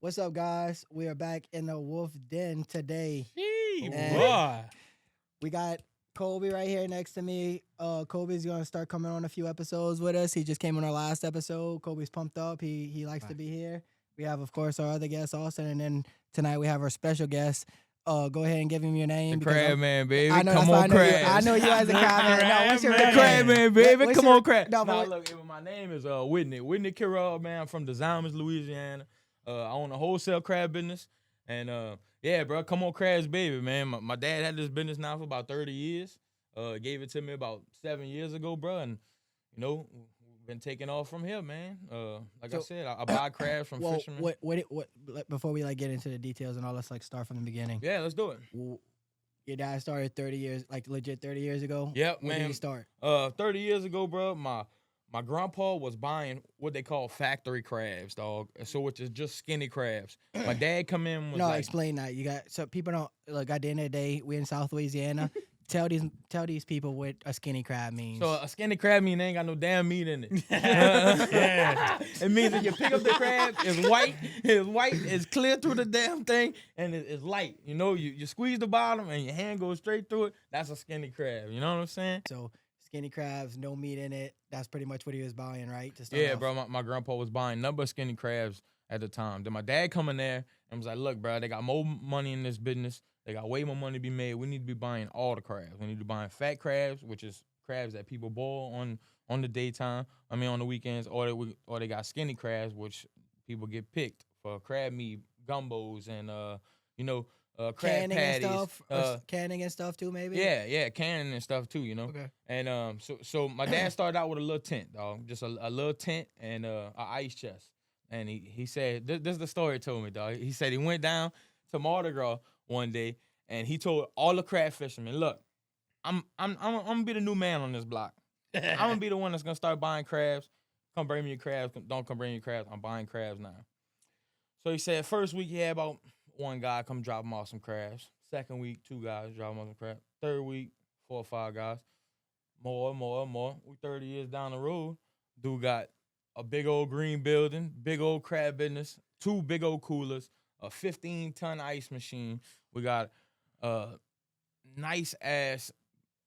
What's up, guys? We are back in the Wolf Den today. Boy. We got Kobe right here next to me. Kobe's gonna start coming on a few episodes with us. He just came on our last episode. Kobe's pumped up. He likes to be here. We have, of course, our other guest, Austin, and then tonight we have our special guest. Go ahead and give him your name. The Crab Man, baby. I know, Come on, Crab. I know you as a Crab Man. No, what's your The real Crab name? Man, baby. What's Come your- on, Crab. No, Nah, but look, my name is Whitney. Whitney Kirrell, man. I'm from Designs, Louisiana. I own a wholesale crab business. And, yeah, bro, come on, Crab's baby, man. My dad had this business now for about 30 years. Gave it to me about 7 years ago, bro. And, you know, been taking off from here, man. Like I said, I buy crabs from fishermen. What? Before we get into the details and all, let's start from the beginning. Yeah, let's do it. Your dad started 30 years, legit 30 years ago. Yep, when man. did he start? 30 years ago, bro, my grandpa was buying what they call factory crabs, dog. So which is just skinny crabs. My dad come in was Explain that. You got so people don't look. At the end of the day, we in South Louisiana. Tell these people what a skinny crab means. So a skinny crab mean they ain't got no damn meat in it. Yeah. It means that you pick up the crab, it's clear through the damn thing, and it's light. You know, you squeeze the bottom and your hand goes straight through it. That's a skinny crab. You know what I'm saying? So skinny crabs, no meat in it. That's pretty much what he was buying, right? To start Yeah, off. bro. My grandpa was buying number of skinny crabs at the time. Then my dad come in there and was like, "Look, bro, they got more money in this business. They got way more money to be made. We need to be buying all the crabs. We need to be buying fat crabs, which is crabs that people boil on the daytime. I mean, on the weekends, or they got skinny crabs, which people get picked for crab meat, gumbos, and crab canning patties. and stuff. Canning and stuff too, maybe. Yeah, canning and stuff too. You know. Okay. And so my dad started out with a little tent, dog, just a little tent and a ice chest. And he said, this is the story he told me, dog. He said he went down to Mardi Gras one day and he told all the crab fishermen, look, I'm gonna be the new man on this block. I'm gonna be the one that's gonna start buying crabs. Come bring me your crabs. Don't come bring your crabs. I'm buying crabs now. So he said first week he had about one guy come drop him off some crabs. Second week, 2 guys drop him off some crabs. Third week, 4 or 5 guys. More. We 30 years down the road. Dude got a big old green building, big old crab business, 2 big old coolers, a 15-ton ice machine. We got a nice ass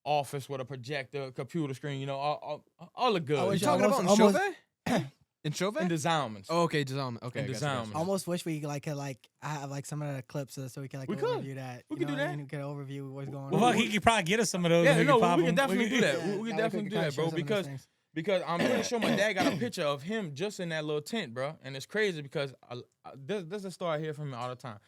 office with a projector, computer screen. You know, all the good. Oh, You it's talking about in almost- Chauvet? In Chauvet? In Designs. Oh, okay, Design. Okay, In I gotcha, Design. gotcha. Almost wish we could have some of the clips so we can We could. overview that. We You could do know what I that. mean? We could overview what's going Well, on. he could probably get us some of those. Yeah, and no, pop we can them. definitely do that. Yeah, We can now definitely do kinda that, show bro. some of those things. Because I'm pretty sure my dad got a picture of him just in that little tent, bro. And it's crazy because this is a story I hear from him all the time.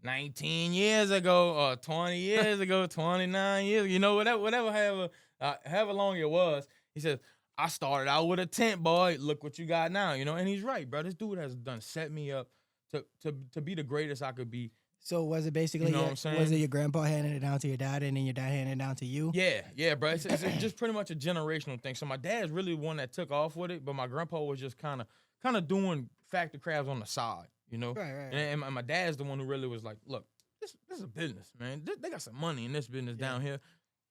19 years ago, or 20 years ago, 29 years, you know, whatever, however long it was. He says, I started out with a tent, boy. Look what you got now, you know. And he's right, bro. This dude has set me up to be the greatest I could be. So was it basically You know what I'm saying? was it your grandpa handing it down to your dad and then your dad handing it down to you? Yeah, bro. It's just pretty much a generational thing. So my dad's really one that took off with it, but my grandpa was just kind of doing factory crabs on the side, you know. Right. And my dad's the one who really was like, look, this is a business, man. They got some money in this business down here.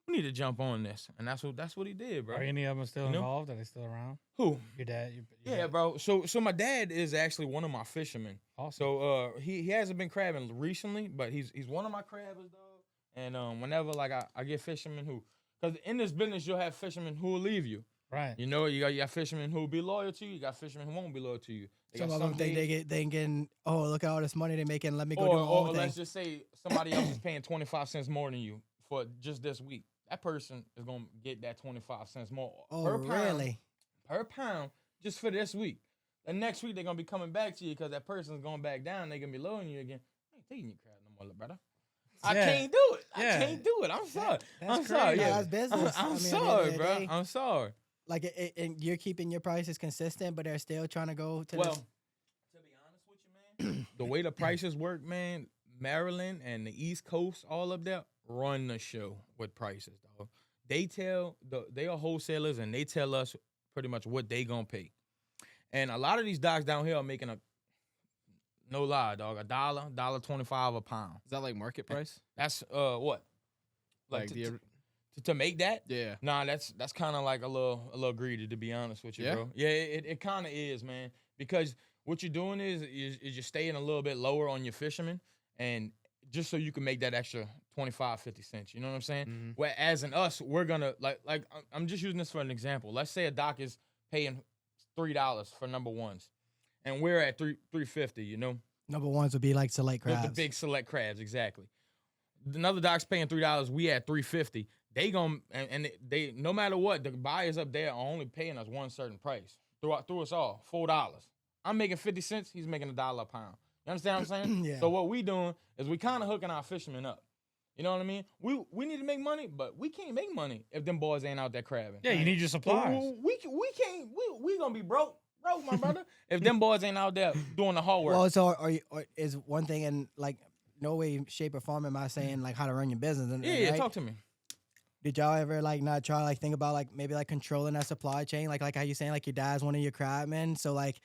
We need to jump on this, and that's what he did, bro. Are any of them still You know? involved? Are they still around? Who? Your dad? Your Yeah, dad? bro. So my dad is actually one of my fishermen. Awesome. So he hasn't been crabbing recently, but he's one of my crabbers, dog. And whenever like I get fishermen who, because in this business you'll have fishermen who will leave you. Right. You know, you got fishermen who will be loyal to you. You got fishermen who won't be loyal to you. They Some got of them think days- they getting, oh, look at all this money they're making. Let me go do my or own let's thing. just say somebody else is paying 25 cents more than you for just this week. That person is gonna get that 25 cents more Oh, per pound, really? per pound just for this week. The next week they're gonna be coming back to you because that person's going back down. They're gonna be lowering you again. I ain't taking your crab no more, brother. I Yeah. can't do it. Yeah. I can't do it. I'm sorry. That's I'm sorry. crazy. No, Yeah. that's business. I I'm mean, at the end sorry, of the bro. day, I'm sorry. Like and you're keeping your prices consistent, but they're still trying to go to Well, the. to be honest with you, man, the way the prices work, man, Maryland and the East Coast, all up there, run the show with prices, dog. They are wholesalers and they tell us pretty much what they gonna pay. And a lot of these dogs down here are making no lie, dog, $1.25 a pound. Is that like market price? That's what? Like To make that? yeah. Nah, that's kind of like a little greedy, to be honest with you, Yeah? bro. Yeah, it kind of is, man. Because what you're doing is you're staying a little bit lower on your fishermen, and just so you can make that extra 25, 50 cents. You know what I'm saying? Mhm. Whereas in us, we're gonna like I'm just using this for an example. Let's say a dock is paying $3 for number ones, and we're at $3.50. You know, Number ones would be like select the crabs. big select crabs, exactly. Another dock's paying $3. We at $3.50. They gon' and they no matter what, the buyers up there are only paying us one certain price through us all, $4. I'm making 50 cents. He's making $1 a pound. You understand what I'm saying? Yeah. So what we doing is we kind of hooking our fishermen up. You know what I mean? We need to make money, but we can't make money if them boys ain't out there crabbing. Yeah, you need your So supplies. we can't. We gonna be broke, my brother, if them boys ain't out there doing the hard work. Well, so or is one thing in like no way, shape, or form am I saying like how to run your business? Yeah, right? talk to me. Did y'all ever like not try like think about like maybe like controlling that supply chain? Like how you saying like your dad's one of your crabmen. So like,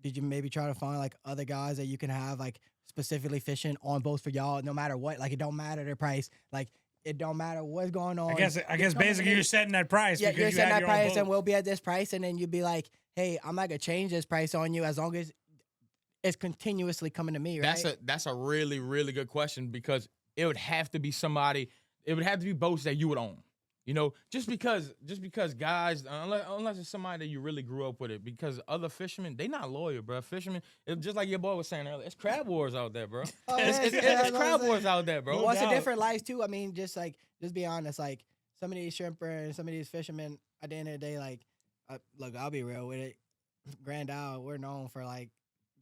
did you maybe try to find like other guys that you can have like specifically fishing on boats for y'all, no matter what? Like it don't matter the price. Like it don't matter what's going on. I guess basically you're setting that price. Yeah, because you're you setting have that your own price and boat. we'll be at this price, and then you'd be like, hey, I'm not gonna change this price on you as long as it's continuously coming to me, right? That's a really, really good question, because it would have to be somebody. It would have to be boats that you would own. You know, just because guys, unless it's somebody that you really grew up with it, because other fishermen, they not loyal, bro. Fishermen, just like your boy was saying earlier, it's crab wars out there, bro. Oh, It's that's what crab I'm wars saying. out there, bro. Well, it's a doubt. different lives too. I mean, just be honest. Like some of these shrimper and some of these fishermen, at the end of the day, like, look, I'll be real with it. Grand Isle, we're known for like,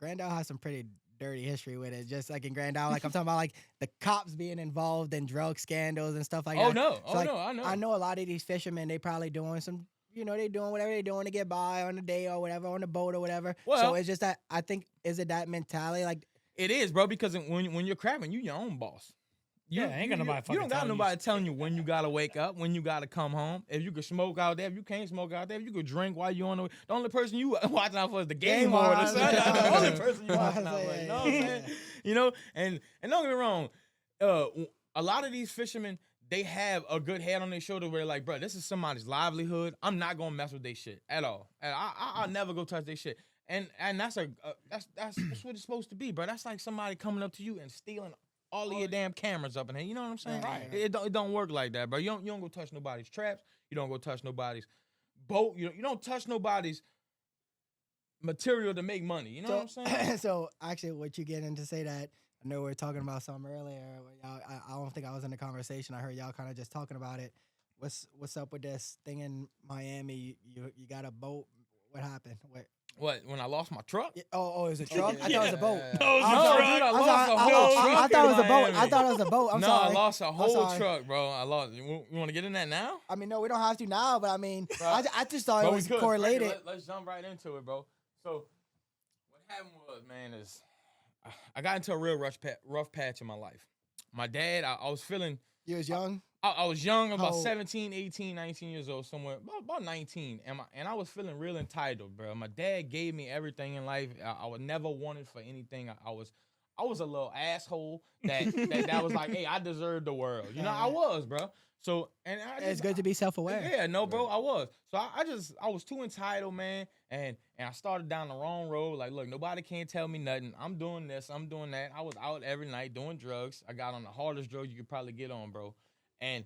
Grand Isle has some pretty dirty history with it. Just like in Grand Isle, like I'm talking about like the cops being involved in drug scandals and stuff like that. So, like, I know. a lot of these fishermen, they probably doing some, they doing whatever they're doing to get by on the day or whatever, on the boat or whatever. Well, so it's just that, I think, is it that mentality? Like, It is, bro, because when you're crabbing, you your own boss. Yeah, ain't got nobody You fucking don't got telling you nobody telling you when you gotta wake up, when you gotta come home. If you could smoke out there, if you can't smoke out there, if you could drink while you on the way. The only person you watching out for is the game warden. warden. The only person you watching out for. Yeah, You know what I'm saying? You know, and don't get me wrong. A lot of these fishermen, they have a good head on their shoulder where like, bro, this is somebody's livelihood. I'm not gonna mess with their shit at all. And I'll never go touch their shit. And that's what it's supposed to be, bro. That's like somebody coming up to you and stealing all of your damn cameras up in here. You know what I'm saying? Right. It don't work like that, bro. You don't go touch nobody's traps. You don't go touch nobody's boat. You don't touch nobody's material to make money. You know what I'm saying? So actually, what you getting to say that, I know we were talking about something earlier. I don't think I was in the conversation. I heard y'all kind of just talking about it. What's up with this thing in Miami? You got a boat. What happened? What, when I lost my truck? Yeah, oh, it was a truck? I thought it was a boat. No, it was a No, truck. dude, I I'm lost sorry, a whole truck. I thought it was a in boat. I Miami. thought it was a boat. I'm no, sorry. I lost a I'm whole sorry. truck, bro. I lost. You want to get in that now? I mean, no, we don't have to now, but I mean, Bro, I just thought Bro, it we was could. correlated. Let's jump right into it, bro. So, what happened was, man, is I got into a real rough patch in my life. My dad, I was feeling. You was young? I was young, about How old? 17, 18, 19 years old, somewhere, about 19. And I was feeling real entitled, bro. My dad gave me everything in life. I would never wanted for anything. I was a little asshole that was like, hey, I deserve the world. You know, I was, bro. So, and It's good to be self-aware. Yeah, no, bro, I was. So I was too entitled, man. And I started down the wrong road. Like, look, nobody can't tell me nothing. I'm doing this, I'm doing that. I was out every night doing drugs. I got on the hardest drugs you could probably get on, bro. And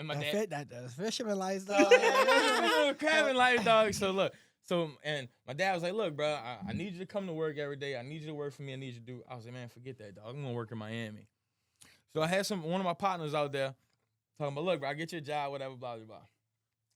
my dad, That fisherman lifestyle. crabbing life, dog. So look, and my dad was like, look, bro, I need you to come to work every day. I need you to work for me. I need you to do. I was like, man, forget that, dog. I'm gonna work in Miami. So I had one of my partners out there talking about, look, bro, I get you a job, whatever, blah blah blah.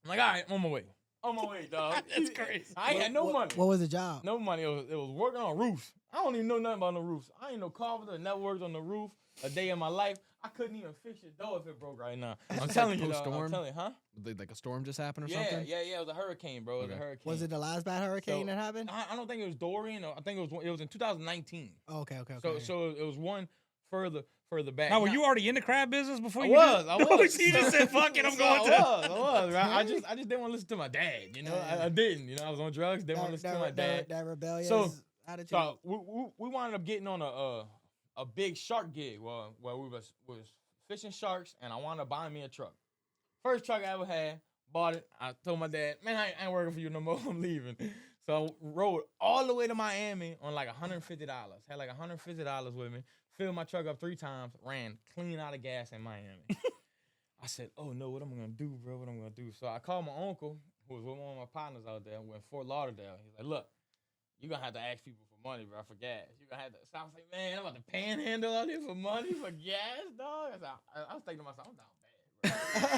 I'm like, all right, I'm on my way. On my way, dog. That's crazy. I ain't had no money. What was the job? No money. It was working on roofs. I don't even know nothing about no roofs. I ain't no carpenter. Never worked on the roof a day in my life. I couldn't even fix your door if it broke right now. I'm telling you, dog. I'm Post-storm? telling you, huh? Like a storm just happened or Yeah, something? yeah. It was a hurricane, bro. It was a Okay. hurricane. Was it the last bad hurricane So, that happened? I don't think it was Dorian. I think it was in 2019. Oh, okay. So it was one further back. Now, were you already in the crab business before I you was. did? I No, was. you just said, fuck it, I'm So going to. I was, right? I just didn't want to listen to my dad. You know, I didn't. You know, I was on drugs. Didn't want to listen to my dad. That rebellious attitude. So we wound up getting on a big shark gig where we was fishing sharks, and I wound up buying me a truck. First truck I ever had. bought it. I told my dad, man, I ain't working for you no more. I'm leaving. So I rode all the way to Miami on like $150. Had like $150 with me. Filled my truck up 3 times. Ran clean out of gas in Miami. I said, oh no, what am I gonna do, bro? What am I gonna do? So I called my uncle, who was with one of my partners out there, went Fort Lauderdale. He's like, look, you're gonna have to ask people for money, bro, for gas. You're gonna have to. So I was like, man, I'm about to panhandle out here for money for gas, dog. I was thinking to myself, I'm down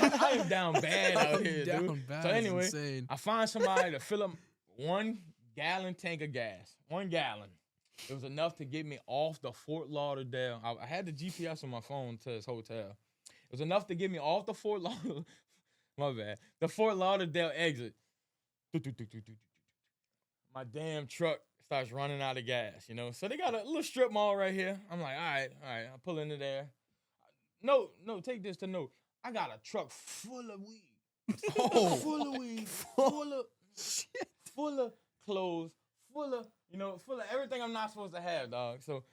bad, bro. I am down bad out here, dude. So anyway, I find somebody to fill up 1 gallon tank of gas. 1 gallon. It was enough to get me off the Fort Lauderdale. I had the GPS on my phone to his hotel. It was enough to get me off the Fort Lauderdale. My bad. The Fort Lauderdale exit. My damn truck starts running out of gas, you know? So they got a little strip mall right here. I'm like, all right. I pull into there. No, take this to note. I got a truck full of weed. Full of weed. Full of shit. Full of clothes. Full of everything I'm not supposed to have, dog. So,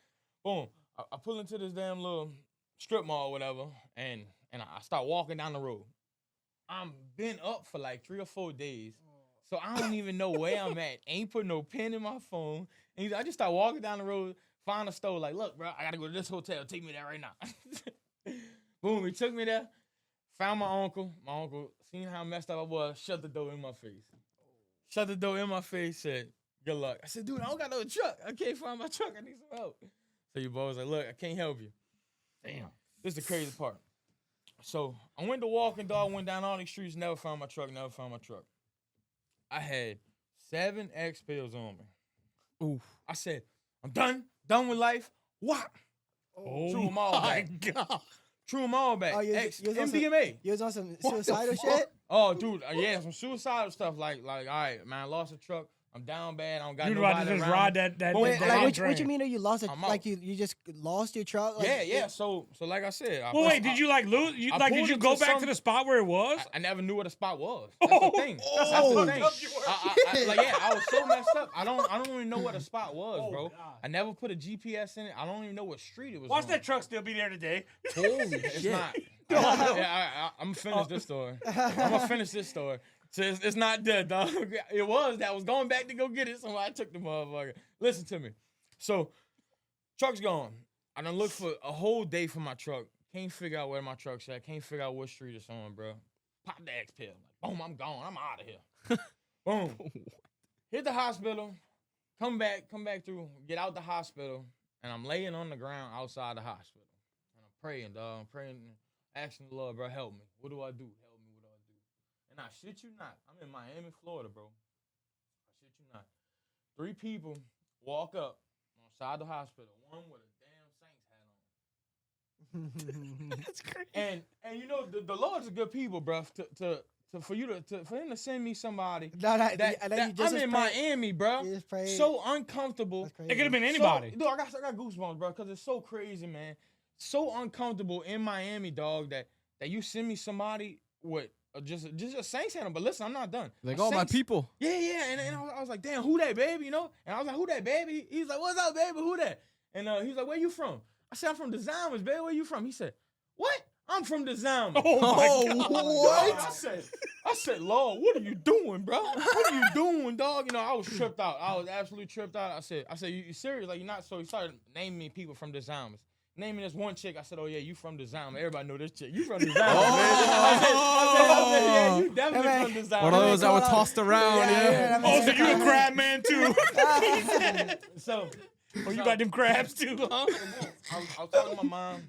boom. I pull into this damn little strip mall or whatever, and I start walking down the road. I'm been up for like 3 or 4 days. So I don't even know where I'm at. Ain't put no pen in my phone. And I just start walking down the road, find a store, like, look, bro, I gotta go to this hotel. Take me there right now. Boom, he took me there. Found my uncle. My uncle, seen how messed up I was, shut the door in my face. Shut the door in my face, said, good luck. I said, dude, I don't got no truck. I can't find my truck. I need some help. So your boy was like, look, I can't help you. Damn. This is the crazy part. So I went to walking, dog, went down all these streets, never found my truck. I had 7 X pills on me. Oof. I said, I'm done with life. What? Oh, Threw them all back. God. Threw them all back. Oh, MDMA. You was on some suicidal shit? Oh, dude, yeah, some suicidal stuff. Like, all right, man, I lost a truck. I'm down bad. I don't got You'd nobody rather just around ride me. that Wait, that like, train. what you mean? You lost it? I'm out. Like you just lost your truck? Like, Yeah. So like I said. Well, wait, did you like lose? Did you go back to the spot where it was? I never knew where the spot was. That's the thing. That's the thing. I was so messed up. I don't even know where the spot was, bro. God. I never put a GPS in it. I don't even know what street it was. Watch on. that truck still be there today. Holy, it's not. I'm gonna finish this story. So it's not dead, dog. It was. That was going back to go get it. Somebody took the motherfucker. Listen to me. So, truck's gone. I done looked for a whole day for my truck. Can't figure out where my truck's at. Can't figure out what street it's on, bro. Pop the X pill. Like, boom, I'm gone. I'm out of here. Boom. Hit the hospital. Come back through. Get out the hospital. And I'm laying on the ground outside the hospital. And I'm praying, dog. I'm praying, asking the Lord, bro, help me. What do I do? Help me. What do I do? And I shit you not. I'm in Miami, Florida, bro. I shit you not. 3 people walk up outside the hospital. One with a damn Saints hat on. That's crazy. And you know the Lord's a good people, bro. For him to send me somebody I'm in Miami, bro. So uncomfortable. It could have been anybody. Dude, I got goosebumps, bro, because it's so crazy, man. So uncomfortable in Miami, dog, that you send me somebody with just a Saints hat on. But listen, I'm not done. Like, all my people. Yeah. And I was like, damn, who that, baby? You know? And I was like, who that, baby? He's like, what's up, baby? Who that? And he's like, where you from? I said, I'm from the Zombies, baby. Where you from? He said, what? I'm from the Zombies. Oh, my God. What? I said, Lord, what are you doing, bro? What are you doing, dog? You know, I was tripped out. I was absolutely tripped out. I said, you serious? Like, you're not? So he started naming me people from the Zombies. Naming this one chick, I said, oh, yeah, you from the Zombies. Everybody know this chick. You from the Zombies, man. I said, yeah, you definitely from the Zombies. One of those that were tossed around, yeah. Oh, so you a crab man, too. So, you got them crabs, too, huh? I was talking to my mom.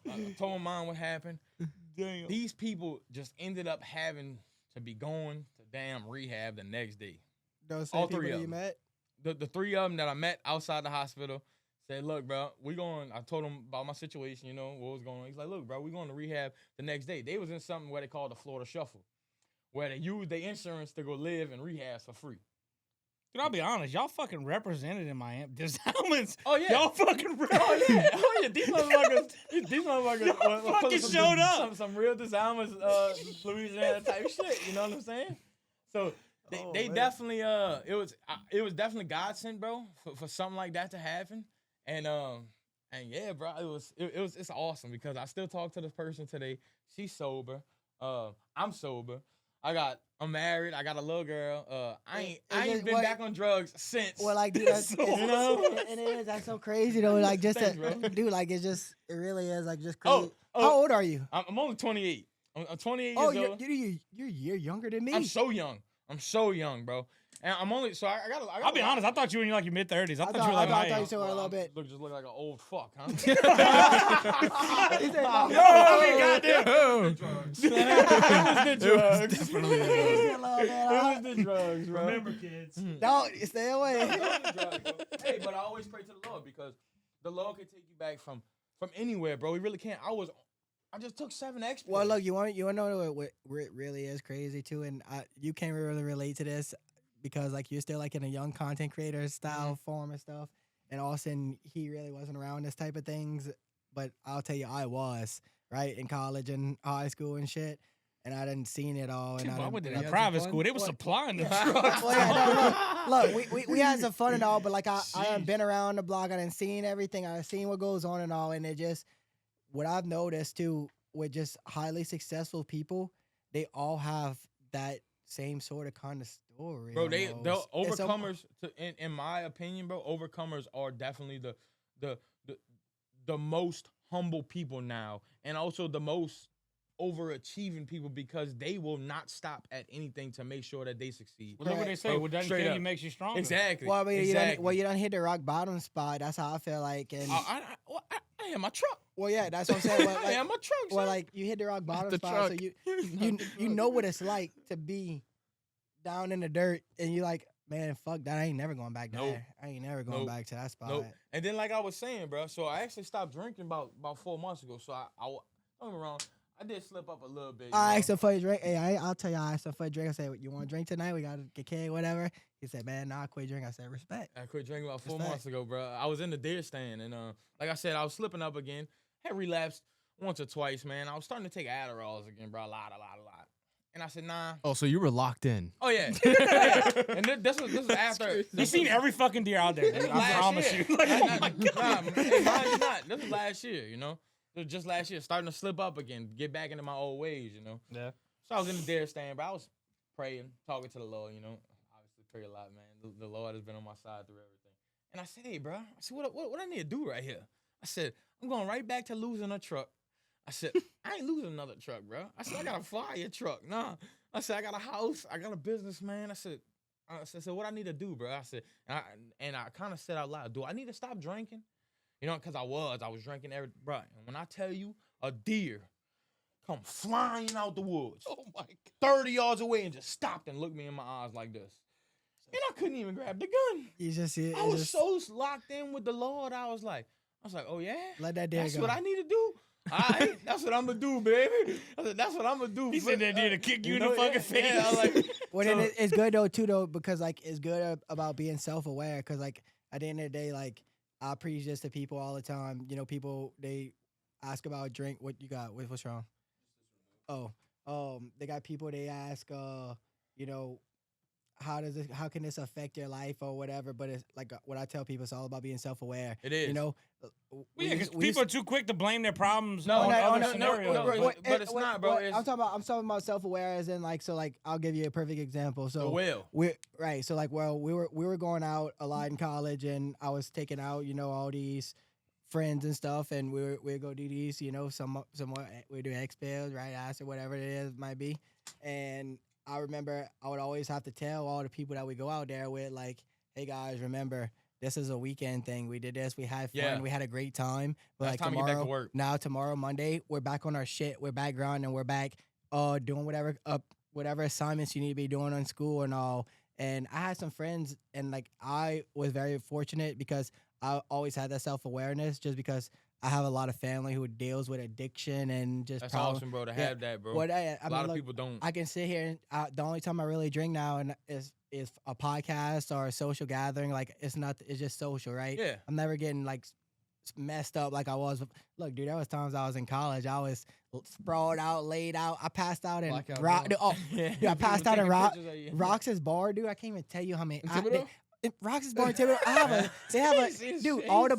I told my mom what happened. Damn. These people just ended up having to be going to damn rehab the next day. Those All same 3 people of you them. met? The 3 of them that I met outside the hospital said, look, bro, I told him about my situation, you know, what was going on. He's like, look, bro, we going to rehab the next day. They was in something where they called the Florida Shuffle, where they use their insurance to go live in rehabs for free. Dude, I'll be honest. Y'all fucking represented in Miami. The Zombies. Oh, yeah. Y'all fucking represented. Oh, yeah. These motherfuckers fucking showed up. Some real designers, Louisiana type shit. You know what I'm saying? So they definitely, it was definitely God sent, bro, for something like that to happen. And yeah, bro, it's awesome because I still talk to this person today. She's sober. I'm sober. I'm married. I got a little girl. I It ain't just- been what- back on drugs since. Well, like, dude, that's, You know? and it is. That's so crazy, though. Like, just Thanks, bro. dude, like, it really is, like, just crazy. Oh, How old are you? I'm only 28. I'm 28 Oh, years old. you're a year younger than me. I'm so young, bro. And I'm only so I got. I'll be honest. I thought you were in like your mid 30s. I thought you were like I my thought you age. said a little bit. Just look like an old fuck, huh? He said, no. Yo, It was the drugs. Definitely. It It was the drugs, bro. Remember, kids. Don't stay away. Hey, but I always pray to the Lord because the Lord can take you back from anywhere, bro. He really can't. I just took 7 extra. Well, look, you want to know what really is crazy too, and you can't really relate to this because like you're still like in a young content creator style form and stuff, and Austin he really wasn't around this type of things, but I'll tell you, I was right in college and high school and shit, and I didn't seen it all. And I went to you that had private some school. fun? They were supplying the Well, drugs. yeah, no, look, we had some fun and all, but like I done Jeez. been around the block, I done seen everything, I done seen what goes on and all, and it just what I've noticed too with just highly successful people, they all have that same sort of kind of story. Bro, they're almost. It's a- overcomers. In my opinion, bro, overcomers are definitely the most humble people now, and also the most overachieving people because they will not stop at anything to make sure that they succeed. Well, look what they say. Bro, What doesn't straight kill up. you makes you stronger. Exactly. Well, I mean, exactly. you done hit the rock bottom spot. That's how I feel like, and I am my truck. well, yeah, that's what I'm saying. Well, I like, am my truck. well, son. like you hit the rock bottom The spot, so truck. you know what it's like to be down in the dirt, and you're like, man, fuck that. I ain't never going back there. Nope. I ain't never going Nope. back to that spot. Nope. And then, like I was saying, bro, so I actually stopped drinking about 4 months ago. So don't get me wrong, I did slip up a little bit. I asked him for a drink. Hey, I'll tell you, I asked him for a drink. I said, you want a drink tonight? We got a cake, whatever. He said, man, nah, I quit drinking. I said, respect. I quit drinking about 4 Respect. months ago, bro. I was in the deer stand, and like I said, I was slipping up again. Had relapsed once or twice, man. I was starting to take Adderalls again, bro, a lot. And I said, nah. Oh, so you were locked in. Oh yeah. Yeah. And this was after. You seen every fucking deer out there. This Dude. was I last promise year. you. Like, oh Nah, my God. nah, hey, mind you not. This was last year, you know. It was just last year, starting to slip up again, get back into my old ways, you know. Yeah. So I was in the deer stand, but I was praying, talking to the Lord, you know. Obviously pray a lot, man. The Lord has been on my side through everything. And I said, hey, bro, I said, what I need to do right here? I said, I'm going right back to losing a truck. I said, I ain't losing another truck, bro. I said, I got a fire truck. Nah. I said, I got a house. I got a business, man. I said, what I need to do, bro? I said, and I kind of said out loud, do I need to stop drinking? You know, because I was drinking every, bro. And when I tell you, a deer come flying out the woods, Oh my God. 30 yards away, and just stopped and looked me in my eyes like this. And I couldn't even grab the gun. You just, I was so locked in with the Lord. I was like, oh yeah, let that deer that's go. what I need to do. All right, that's what I'm gonna do, baby. I said, that's what I'm gonna do. He said that deer to kick you in the know, fucking face. Yeah, I was like, Well, so- then it's good though too though because like it's good about being self-aware because like at the end of the day like I preach this to people all the time. You know, people they ask about drink. What you got? What's wrong? Oh, they got people. They ask, you know, how can this affect your life or whatever? But it's like what I tell people, it's all about being self-aware. It is. You know, Well, yeah, because people are too quick to blame their problems No, on no, other no, scenarios. no, but it's not, bro. I'm talking about self-aware as in like so like I'll give you a perfect example. So the will. we're right. So like, well, we were going out a lot in college, and I was taking out, you know, all these friends and stuff, and we go do these, you know, some more we do expels, right, acid, whatever it is might be, and I remember I would always have to tell all the people that we go out there with, like, hey guys, remember this is a weekend thing. We did this, we had fun, Yeah. we had a great time, but Now like it's time to get back to tomorrow, work. tomorrow Monday, we're back on our shit, we're back grinding, we're back doing whatever assignments you need to be doing on school and all. And I had some friends, and like I was very fortunate because I always had that self-awareness just because I have a lot of family who deals with addiction and just That's problems. awesome, bro. To Yeah. have that, bro. What I a mean, lot of look, people don't. I can sit here and the only time I really drink now and is a podcast or a social gathering. Like it's just social, right? Yeah. I'm never getting like messed up like I was. Look, dude, there was times I was in college. I was sprawled out, laid out. I passed out in Blackout rock. drunk. Oh, Yeah. dude, I passed out in Taking rock. pictures of you. Rox's bar, dude. I can't even tell you how many. Thibodeau? Rox's bar in Thibodeau. They have a Jesus, dude. All the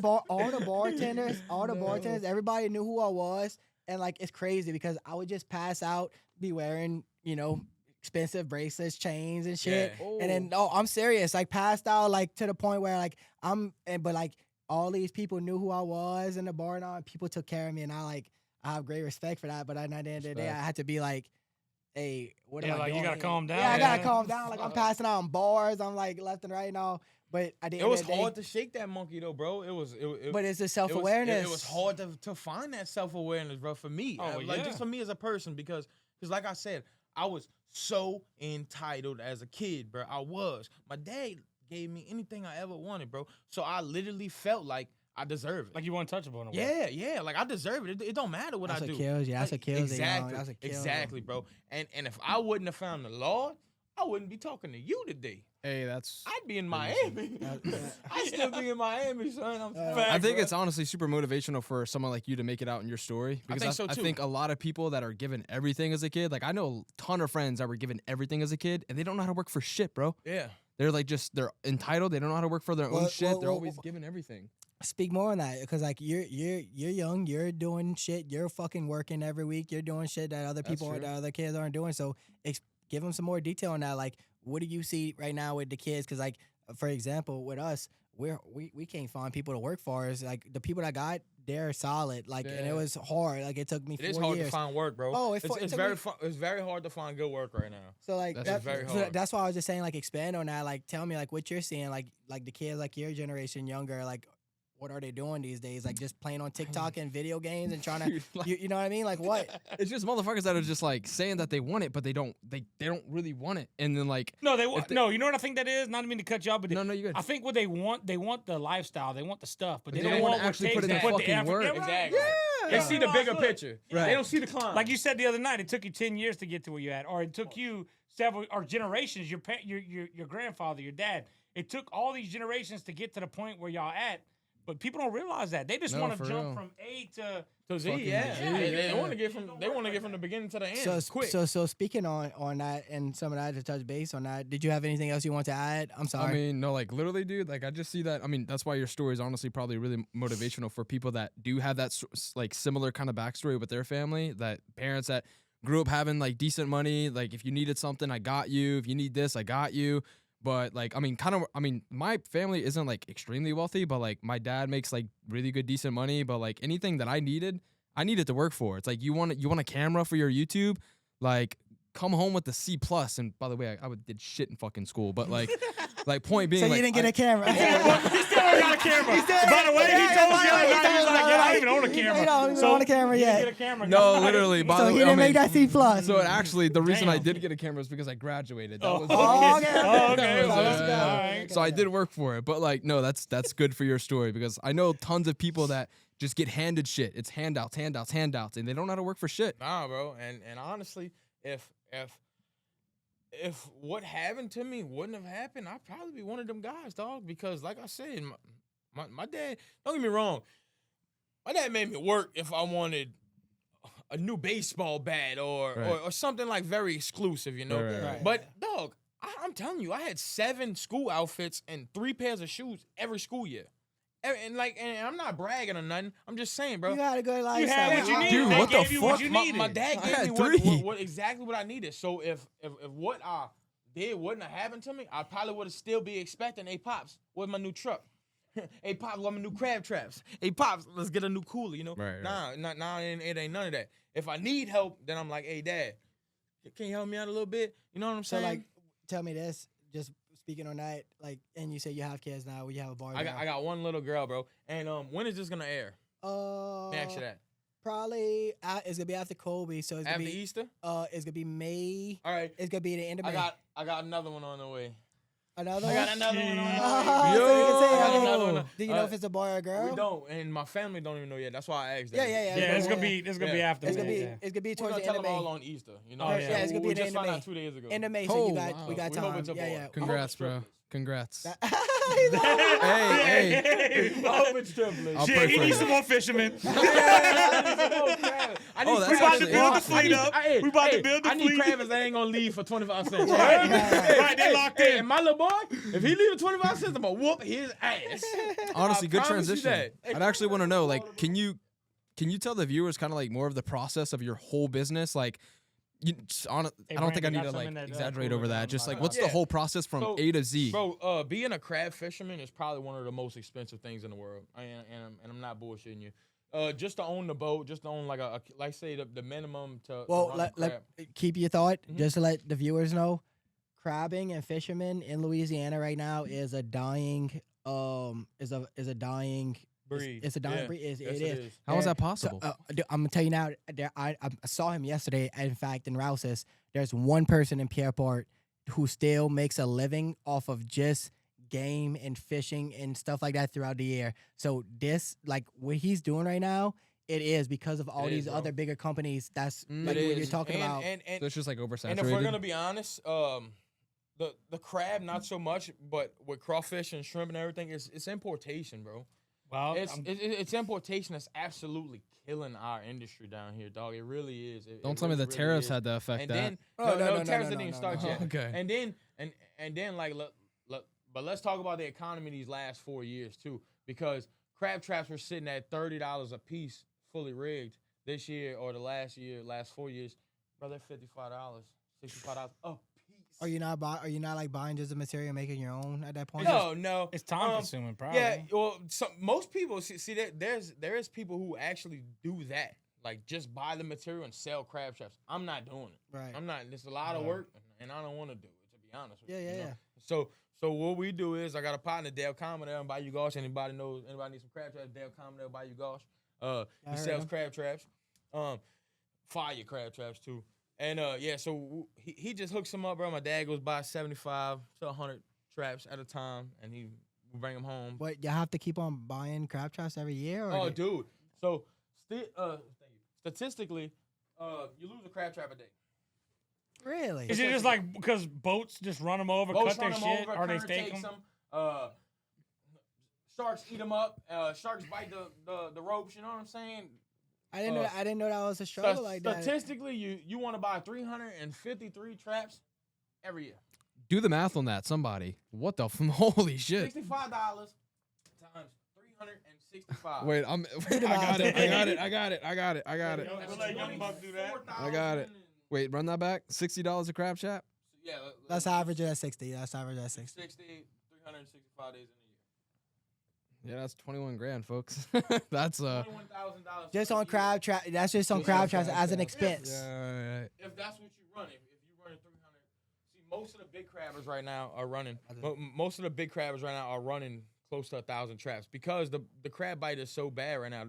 bartenders, No. everybody knew who I was, and like it's crazy because I would just pass out, be wearing, you know, expensive bracelets, chains, and shit. Yeah. And then I'm serious, like passed out, like to the point where like but like all these people knew who I was in the bar and all. And people took care of me, and I have great respect for that. But at the end of the day, I had to be like, hey, what am I like doing? you gotta calm down. Yeah, I gotta man. calm down. Like I'm passing out on bars. I'm like left and right now. But at the It end was of the day, hard to shake that monkey though, bro. but it's the It self-awareness. was hard to find that self-awareness, bro, for me. Oh, Like, yeah. just for me as a person, because like I said, I was so entitled as a kid, bro. I was. My dad gave me anything I ever wanted, bro. So I literally felt like I deserve it. Like you weren't touchable in a way. Yeah, like I deserve it. It don't matter what That's I what do. kills you. That's what kills you, exactly, That's what kills you. exactly, bro. And if I wouldn't have found the Lord, I wouldn't be talking to you today. Hey, that's. I'd be in Miami. I'd still be in Miami, son. I think it's honestly super motivational for someone like you to make it out in your story. Because think so, I too. think a lot of people that are given everything as a kid, like I know a ton of friends that were given everything as a kid, and they don't know how to work for shit, bro. Yeah. They're like they're entitled. They don't know how to work for their own shit. They're well, always given everything. Speak more on that, because like you're young, you're doing shit, you're fucking working every week, you're doing shit that other people or true. that other kids aren't doing. So give them some more detail on that. Like, what do you see right now with the kids? Because like, for example, with us, we can't find people to work for us. Like the people that got, they're solid. Like, and Yeah. it was hard. Like it took me 4 It years. is hard to find work, bro. Oh, it's took very me- it's very hard to find good work right now. So like That's very so hard. that's why I was just saying, like, expand on that. Like, tell me like what you're seeing, like the kids, like your generation, younger, like what are they doing these days? Like just playing on TikTok and video games and trying to, Dude, like- you know what I mean? Like what? It's just motherfuckers that are just like saying that they want it, but they don't really want it. And then like No, they want. No, you know what I think that is? Not to mean to cut you off, but no, you good. I think what they want the lifestyle, they want the stuff, but they They don't don't want wanna what actually takes put in to the put the fucking effort. work. Yeah, right. Exactly. Yeah. They see the bigger Look, picture. Right. They don't see the climb. Like you said the other night, it took you 10 years to get to where you're at, or it took you several or generations. Your grandfather, your dad. It took all these generations to get to the point where y'all at. But people don't realize that. They just No, want for to jump real. from A to. to Z, fucking yeah. Z, They yeah. want to get from the beginning to the end. So quick. so speaking on that and some of that, to touch base on that, did you have anything else you want to add? I'm sorry. I mean, no, like literally, dude. Like I just see that. I mean, that's why your story is honestly probably really motivational for people that do have that like similar kind of backstory with their family. That parents that grew up having like decent money. Like if you needed something, I got you. If you need this, I got you. But like, I mean, my family isn't like extremely wealthy, but like my dad makes like really good, decent money. But like anything that I needed to work for. It's like you want a camera for your YouTube, like come home with the C+. And by the way, I did shit in fucking school, but like point being, so like, you didn't get a camera. He still ain't got a camera. By the way, he told us the other night, he's like, yeah, I don't even own a camera. He don't even own a camera he didn't yet. get a camera. No, literally. By So the he way, didn't I make mean, that C plus. So actually, the reason I Damn. did get a camera is because I graduated. That was Oh, okay. Oh, okay. That was Well, it, let's yeah. go. All right. So I did work for it, but like, no, that's good for your story because I know tons of people that just get handed shit. It's handouts, and they don't know how to work for shit. Nah, bro. And honestly, if what happened to me wouldn't have happened, I'd probably be one of them guys, dog. Because like I said, my dad, don't get me wrong, my dad made me work if I wanted a new baseball bat or something like very exclusive, you know. Right. But dog, I'm telling you, I had 7 school outfits and 3 pairs of shoes every school year. And I'm not bragging or nothing. I'm just saying, bro. You had a good You lifestyle. had what you needed. Dude, They what the gave you what fuck? you My needed. dad I gave had me 3. what exactly what I needed. So if what I did wouldn't have happened to me, I probably would have still be expecting, hey pops, where's my new truck? Hey pops, where's my new crab traps? Hey pops, let's get a new cooler, you know? Right. Nah, it ain't none of that. If I need help, then I'm like, hey dad, can you help me out a little bit? You know what I'm So saying? like, tell me this. Just speaking on that, like, and you say you have kids now. You have a bar. I got one little girl, bro. And when is this gonna air? Let me ask you that. Probably it's gonna be after Kobe, so it's After gonna be Easter? it's gonna be May. All right. It's gonna be the end of May. I got another one on the way. Another I one. got another one on the way. So you can say, I got okay, another one. do you know if it's a boy or a girl? We don't, and my family don't even know yet. That's why I asked that. Yeah. Yeah, it's gonna be Yeah. after. It's gonna that, be yeah. it's gonna be We're towards gonna the tell end of them all May. on Easter. You know, Oh, yeah. it's gonna be we the just end of found May. out 2 days ago. End of May, so Oh, we got wow. we got We hope time. it's a boy. Yeah. Congrats, bro. Congrats. Hey, hey. I hope it's triplets. I'll Shit, pray he for needs you. some more fishermen. I need Oh, that's We about to actually build the awesome. fleet up. We about to build the I need fleet. crabbers that ain't gonna leave for 25 cents. Right, right, they locked in. And my little boy, if he leave for 25 cents, I'm gonna whoop his ass. Honestly, I good promise you transition. that. I'd actually want to know, like, can you tell the viewers kind of like more of the process of your whole business? Like, I don't think I Brandon, need got to some like in that, exaggerate cooler over down that. Just by like the what's house. the whole process from So, A to Z? Bro, being a crab fisherman is probably one of the most expensive things in the world, and I'm not bullshitting you. Just to own the boat, just to own like like say the minimum to Well, run a crab. keep your thought. Mhm. Just to let the viewers know, crabbing and fishermen in Louisiana right now is a dying is a dying Breed. It's a dying Yeah. breed. Yes, It it is. is. How is There- that possible? I'm gonna tell you now. I saw him yesterday. In fact, in Rouse's, there's one person in Pierreport who still makes a living off of just game and fishing and stuff like that throughout the year. So this, like what he's doing right now, it is because of all It is, these bro. other bigger companies. That's Mm. like It what you're is. talking about. So it's just like And oversaturated. if we're gonna be honest, the crab not so much, but with crawfish and shrimp and everything, it's importation, bro. Well, It's importation that's absolutely killing our industry down here, dog. It really is. Don't tell me the really tariffs is. had to affect And that. then Oh, no, tariffs no, didn't even no, start no. yet. Okay. And then like but let's talk about the economy these last 4 years too, because crab traps were sitting at $30 a piece, fully rigged. This year or the last 4 years, bro, they're $55, $65 a piece. Are you not like buying just the material and making your own at that point? No. it's time consuming, probably. Yeah, well, most people see that there is people who actually do that, like just buy the material and sell crab traps. I'm not doing it. Right. I'm not. It's a lot of work, and I don't want to do it. To be honest with you. Yeah, you yeah, know? yeah. So what we do is I got a partner, Dale Commodore in Bayou Gauche. Anybody needs some crab traps? Dale Commodore, Bayou Gauche. I He heard sells him. crab traps, fire crab traps too. And yeah, so he just hooks them up, bro. My dad goes buy 75 to 100 traps at a time, and he will bring them home. But you have to keep on buying crab traps every year? Or Oh, dude. So statistically, you lose a crab trap a day. Really? Is it just like because boats just run them over, Boats cut their run 'em shit, over, or they current stake takes them? 'em, sharks eat them up. Sharks bite the ropes. You know what I'm saying? I didn't know that was a struggle like that. Statistically, you want to buy 353 traps every year. Do the math on that, somebody. What the holy shit? $65 times 365. Wait, I got it. We'll let Young Buck do that. I got it. Wait, run that back. $60 a crab trap? Yeah, That's average at 60. That's average at 60. 365 days in a year. Yeah, that's 21 grand, folks. That's $21,000. Just per on year. crab trap. That's just on Just crab on traps crab as an traps. expense. Yeah. If that's what you run, if you running 300, see most of the big crabbers right now are running. Most of the big crabbers right now are running close to 1,000 traps because the crab bite is so bad right now.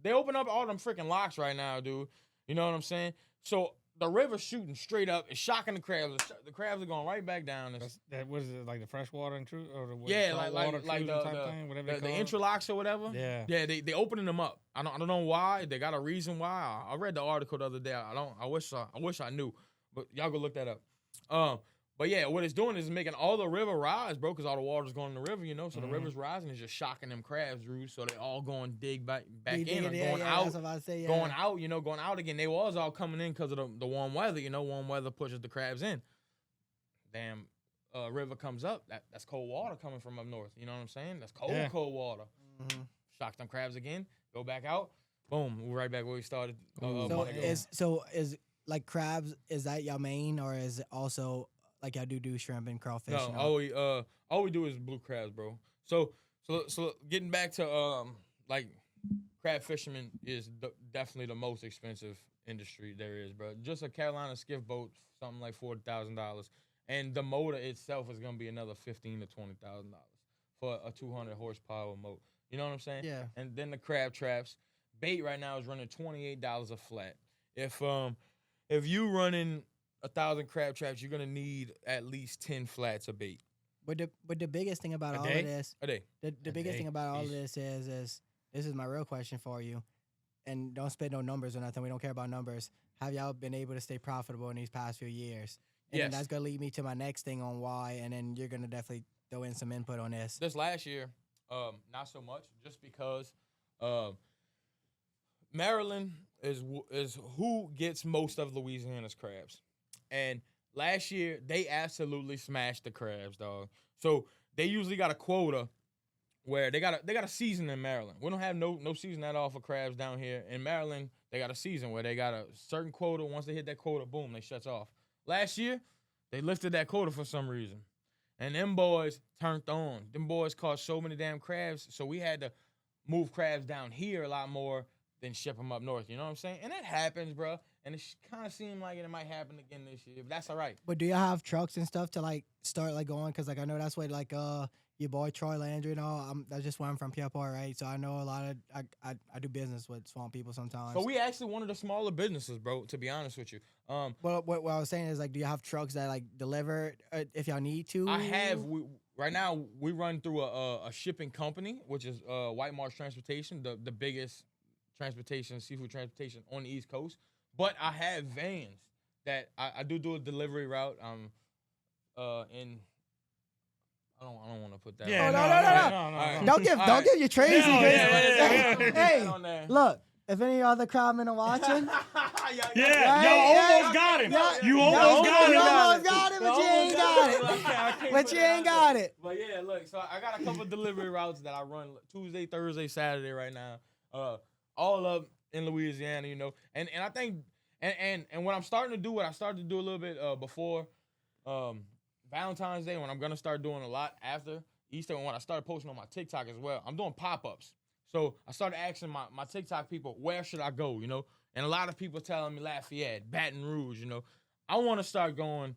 They open up all them freaking locks right now, dude. You know what I'm saying? So the river's shooting straight up. It's shocking the crabs. The crabs are going right back down. That what is it like the freshwater intrusion or the Yeah, saltwater like intrusion type thing, whatever they the call it? interlocks or whatever. Yeah. Yeah, they opening them up. I don't know why. They got a reason why. I read the article the other day. I wish I knew, but y'all go look that up. But yeah, what it's doing is making all the river rise, bro, because all the water's going in the river, you know. So the river's rising is just shocking them crabs, Drew. So they all going dig back in or going out. That's what I say, yeah. Going out, going out again. They was all coming in because of the warm weather, Warm weather pushes the crabs in. Damn, river comes up. That's cold water coming from up north. You know what I'm saying? That's cold water. Mhm. Shock them crabs again. Go back out. Boom. We're right back where we started. So is like crabs? Is that your main, or is it also like y'all do shrimp and crawfish? No, and all? all we do is blue crabs, bro. So getting back to like crab fishermen is definitely the most expensive industry there is, bro. Just a Carolina skiff boat, something like $40,000, and the motor itself is gonna be another $15,000 to $20,000 for a 200 horsepower motor. You know what I'm saying? Yeah. And then the crab traps, bait right now is running $28 a flat. If you running 1,000 crab traps, you're gonna need at least 10 flats of bait But the biggest thing about A all day? of this, a day. the A biggest day. thing about all of Eesh. this is my real question for you, and don't spit no numbers or nothing. We don't care about numbers. Have y'all been able to stay profitable in these past few years? And then Yes. that's gonna lead me to my next thing on why, and then you're gonna definitely throw in some input on this. This last year, not so much, just because Maryland is who gets most of Louisiana's crabs, and last year they absolutely smashed the crabs, dog. So they usually got a quota where they got a season in Maryland. We don't have no season at all for crabs down here. In Maryland, they got a season where they got a certain quota. Once they hit that quota, boom, they shuts off. Last year, they lifted that quota for some reason. And them boys turned on. Them boys caught so many damn crabs, so we had to move crabs down here a lot more than ship them up north. You know what I'm saying? And that happens, bro. And it kind of seemed like it might happen again this year, but that's all right. But do you have trucks and stuff to like start like going? Because like I know that's what like your boy Troy Landry and all. That's just where I'm from, Pierpont, right? So I know a lot of I do business with swamp people sometimes. So we actually one of the smaller businesses, bro. To be honest with you, Well, what I was saying is like, do you have trucks that like deliver if y'all need to? I have. Right now we run through a shipping company, which is White Marsh Transportation, the biggest seafood transportation on the East Coast. But I have vans that I do a delivery route. In I don't want to put that. Yeah, no. no. Don't give your trade secrets. Hey, on look. If any other crowdmen are watching, Yeah, you almost got him. You almost got him. You almost got it, but you ain't got it. But you ain't got it. But yeah, look. So I got a couple delivery routes that I run Tuesday, Thursday, Saturday right now. All up in Louisiana, you know. And I think and what I'm starting to do, what I started to do a little bit before Valentine's Day, when I'm gonna start doing a lot after Easter, and when I started posting on my TikTok as well, I'm doing pop-ups. So I started asking my TikTok people, where should I go, you know? And a lot of people telling me Lafayette, Baton Rouge, you know. I want to start going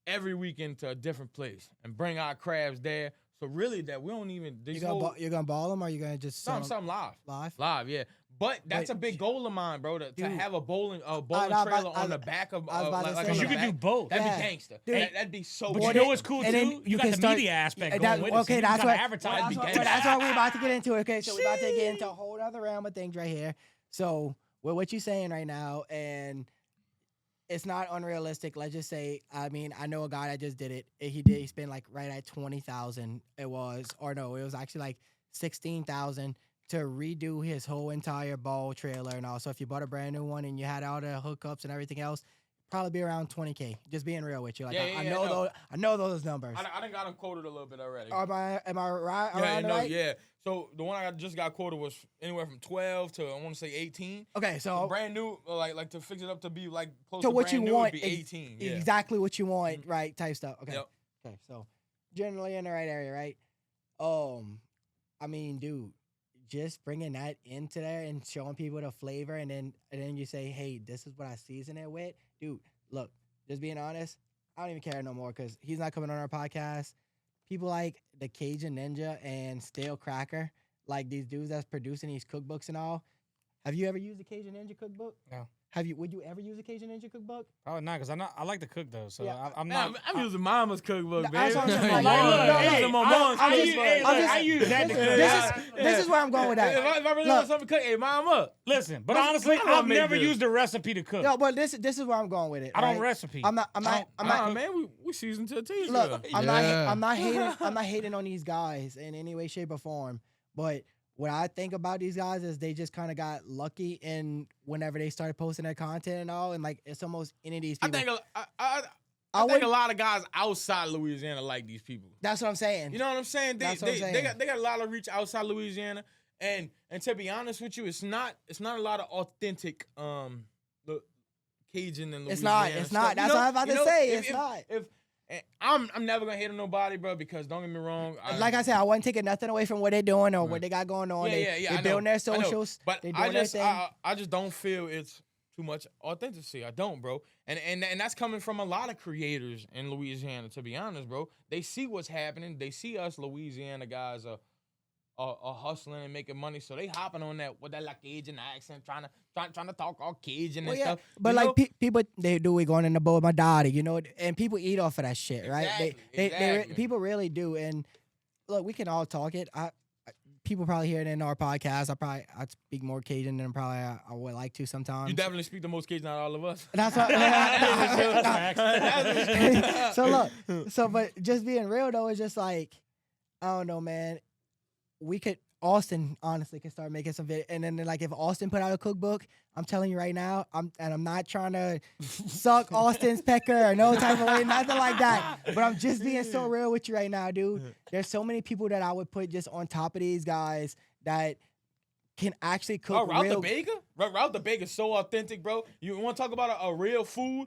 every weekend to a different place and bring our crabs there. So really that we don't even... You're gonna ball them or you gonna just... Something live. Live? Live, yeah. But that's a big goal of mine, bro, to have a bowling trailer on the back of... Because you could do both. That'd be gangster. That'd be so... But you know what's cool, too? You got the media aspect going with it. Okay, that's what... Advertise. That's what we're about to get into. Okay, so we're about to get into a whole other realm of things right here. So, with what you're saying right now, and... It's not unrealistic. Let's just say, I mean, I know a guy that just did it. He spent like right at 20,000. It was actually like 16,000 to redo his whole entire ball trailer and all. So if you bought a brand new one and you had all the hookups and everything else, probably be around 20K. Just being real with you. Like I know those numbers. I done got them quoted a little bit already. Am I right? Right? Yeah. So the one I just got quoted was anywhere from 12 to I want to say 18. Okay, so brand new, like to fix it up to be like close to to what brand you new want, would be 18. Yeah. Exactly what you want, right? Type stuff. Okay. Yep. Okay, so generally in the right area, right? I mean, dude, just bringing that into there and showing people the flavor, and then you say, hey, this is what I season it with, dude. Look, just being honest, I don't even care no more because he's not coming on our podcast. People like the Cajun Ninja and Stale Cracker, like these dudes that's producing these cookbooks and all. Have you ever used the Cajun Ninja cookbook? No. Would you ever use a Cajun Ninja cookbook? Probably not, because I like to cook though. So Yeah. I'm Man, not. I'm using Mama's cookbook, man. That's what I'm saying. I use that to cook. This is where I'm going with that. If I really want something to cook, hey, Mama. Listen, but honestly, I'm gonna I've make never this. used a recipe to cook. No, but this is where I'm going with it. I don't right? recipe. I'm not. Man, we seasoned to the T. Look, I'm Yeah. not hating on these guys in any way, shape, or form. But what I think about these guys is they just kind of got lucky in whenever they started posting their content and all, and like it's almost any of these I people. think I think a lot of guys outside Louisiana like these people. That's what I'm saying. You know what I'm saying? They saying. got a lot of reach outside Louisiana, and to be honest with you, it's not a lot of authentic Cajun and Louisiana. It's not. stuff. That's what I'm about to say. It's not. I'm never gonna hate on nobody, bro, because don't get me wrong. Like I said, I wasn't taking nothing away from what they're doing or what they got going on. They building their socials. But they doing their thing. I just don't feel it's too much authenticity. I don't, bro. And that's coming from a lot of creators in Louisiana, to be honest, bro. They see what's happening. They see us Louisiana guys are hustling and making money, so they hopping on that with that like Cajun accent, trying to talk all Cajun and stuff. But like people, they do it going in the boat with my daddy, you know, and people eat off of that shit, right? Exactly. People really do. And look, we can all talk it. People probably hear it in our podcast. I'd speak more Cajun than probably I would like to sometimes. You definitely speak the most Cajun out of all of us. That's what. So look, but just being real though, it's just like I don't know, man. Austin honestly can start making some video, and then like if Austin put out a cookbook, I'm telling you right now, I'm not trying to suck Austin's pecker or no type of way, nothing like that. But I'm just being so real with you right now, dude. There's so many people that I would put just on top of these guys that can actually cook. Oh, Ralph real. the Baker? Ralph the Baker's so authentic, bro. You want to talk about a real food,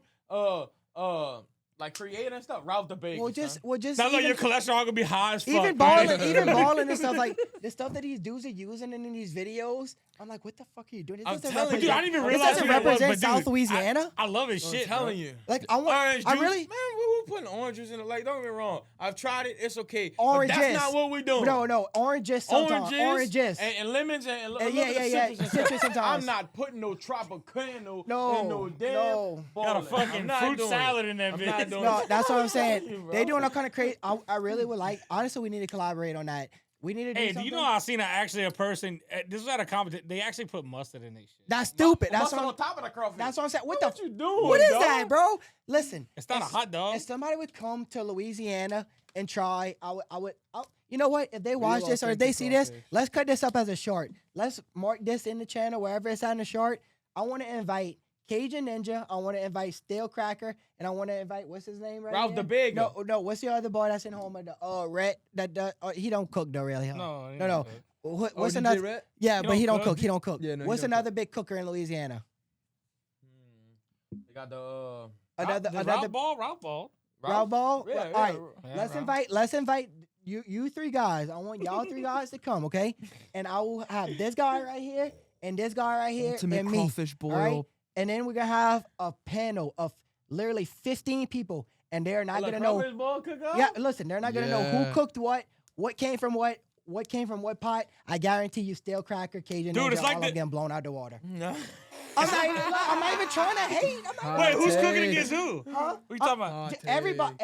like creator and stuff? Ralph the Baker. Well, just Sounds like even- your cholesterol gonna be high as fuck. even man. balling and stuff like the stuff that these dudes are using in these videos. I'm like, what the fuck are you doing? This I'm doesn't telling you, Dude, I didn't even this realize doesn't who that was, represent but South dude, Louisiana. I love his I'm shit. telling bro. you. Like I want, Orange I juice, really. man, we're putting orange juice in it. Like, don't get me wrong. I've tried it. It's okay. Orange but that's juice. not what we're doing. No, oranges sometimes. Oranges. and lemons and Yeah, yeah. citrus. Citrus sometimes. I'm not putting no Tropicana No, in no damn. no. Got a ballin'. fucking I'm not fruit doing salad it. in that I'm bitch. not doing No, it. that's what I'm saying. Bro. They doing all kind of crazy. I really would like. Honestly, we need to collaborate on that. We need to do Hey, do something. you know I seen a person? This was at a competition. They actually put mustard in their shit. That's stupid. That's Mustard what. on top of the crawfish. That's what I'm saying. What What the? you doing? What is dog? that, bro? Listen, It's not a hot dog. If somebody would come to Louisiana and try, you know what? If they watch this or if they see this, let's cut this up as a short. Let's mark this in the channel wherever it's at in the short. I want to invite Cajun Ninja. I want to invite Stale Cracker, and I want to invite what's his name right Ralph here? the Big. No. What's the other boy that's in home? The Red. He don't cook though, really. Huh? No, he no. don't What's DJ another? Rhett? Yeah, He but he don't don't cook? cook. He don't cook. Yeah, no, he What's don't another big cooker in Louisiana? They got the Another Ralph Ball. Ralph Ball. Yeah, All right. Yeah, Let's invite you three guys. I want y'all three guys to come, okay? And I will have this guy right here and this guy right here Ultimate and me. crawfish boil. All right? And then we're gonna have a panel of literally 15 people, and they're not gonna know. Yeah, listen, they're not gonna know who Yeah. cooked what came from what came from what pot. I guarantee you, Stale Cracker, Cajun Dude, Ninja, it's like all the- of them blown out the water. No. I'm not even trying to hate. I'm not Wait, who's Hot cooking take. against who? Huh? What you talking about? Hot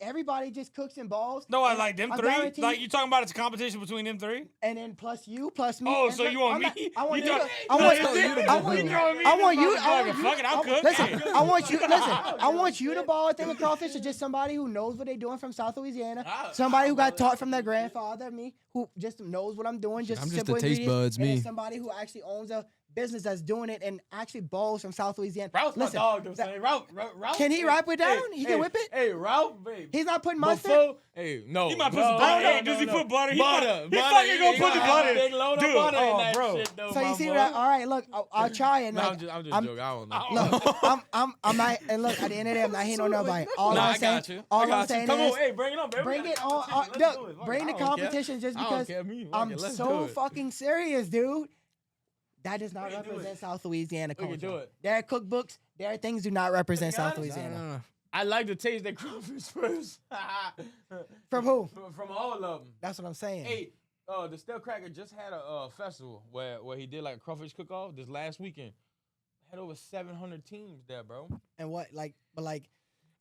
Everybody just cooks and balls. No, I And like them I three. guarantee Like you talking about it's a competition between them three? and then plus you, plus me. Oh, and so look, you want I'm not- me? I want You you. throw- I no, want you you. throwing me I in want the you. motherfucker. I want you. Fuck it, I'll cook. Listen, Hey. I want you. Listen, I want you to ball with them with crawfish or just somebody who knows what they're doing from South Louisiana. Somebody who got taught from their grandfather, me, who just knows what I'm doing. Just I'm just simple the taste ingredients, buds, and then me. somebody who actually owns a business that's doing it and actually balls from South Louisiana. Ralph's my Listen, dog. I'm saying Ralph. Can he rap it down? He can whip it? Hey, Ralph, babe. He's not putting mustard. No. He might put no, some butter. no, Hey, does he no. put butter? He Butter. He fucking gonna put the butter. Big load of Dude, butter in oh, that bro. shit, though, So you my see boy. that? All right, look, I'll try and No, like, I'm just I'm- joking. I don't know. Look, I'm not. And look, at the end of the day, I'm not hating on nobody. All Nah, I'm I saying, got you. all I I'm got you. saying Come is, on, hey, bring it on, baby. bring We it got on. competition. Let's do Look, it. bring the I don't care. competition just I don't because care. Me, I'm let's so do it. fucking serious, dude. That does not We can do represent it. South Louisiana We culture. can do it. There are cookbooks. There are things do not represent be South honest, Louisiana. I like to taste that crawfish first. From who? From all of them. That's what I'm saying. Hey, the Stale Cracker just had a festival where he did like a crawfish cook-off this last weekend. Had over 700 teams there, bro. And what, like, but like,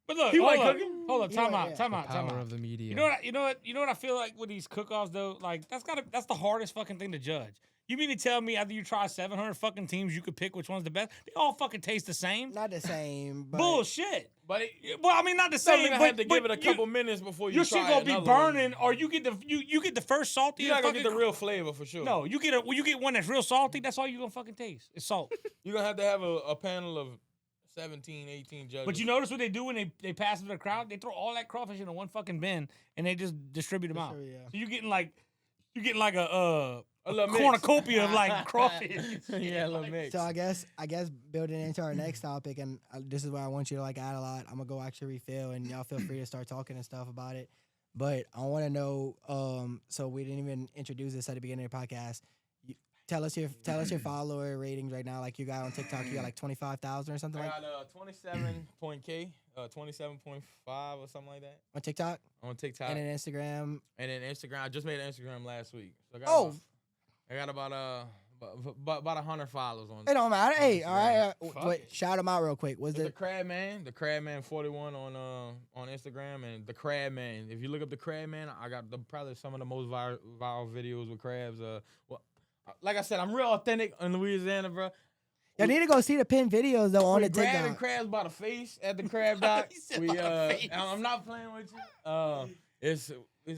But look, He hold wasn't up, cooking? hold up, He time wasn't, out, time out, time Power out. of the media. You know what I feel like with these cook-offs though? Like that's the hardest fucking thing to judge. You mean to tell me after you try 700 fucking teams, you could pick which one's the best? They all fucking taste the same. not the same. But Bullshit. But Well, I mean, not the so same. you're gonna but, have to but give it a you- couple minutes before you Your try shit gonna be another one. burning, or you get the first salty. You're not gonna fucking get the real flavor for sure. No, you get one that's real salty. That's all you gonna fucking taste. It's salt. You're gonna have to have a panel of 17, 18 judges. But you notice what they do when they pass it to the crowd? They throw all that crawfish into one fucking bin and they just distribute them out. Sure, yeah. So you're getting like a little mix. cornucopia of like crawfish. Yeah, a little mix. So I guess building into our next topic, and this is where I want you to like add a lot. I'm gonna go actually refill, and y'all feel free to start talking and stuff about it. But I want to know. So we didn't even introduce this at the beginning of the podcast. Tell us your follower ratings right now. Like you got on TikTok, you got like 25,000 or something I like got 27.k, 27.5 or something like that on TikTok, on TikTok, and then Instagram. and then Instagram. I just made an Instagram last week. So I got about 100 followers on. It don't matter. Hey, all right. Fuck Wait, it. shout them out real quick. Was It's the it? Crab Man, the Crab Man 41 on Instagram, and the Crab Man. If you look up the Crab Man, I got probably some of the most viral videos with crabs. Like I said, I'm real authentic in Louisiana, bro. I need to go see the pin videos though on We the grabbing TikTok. crabs by the face at the crab dock. He said We by the face. I'm not playing with you.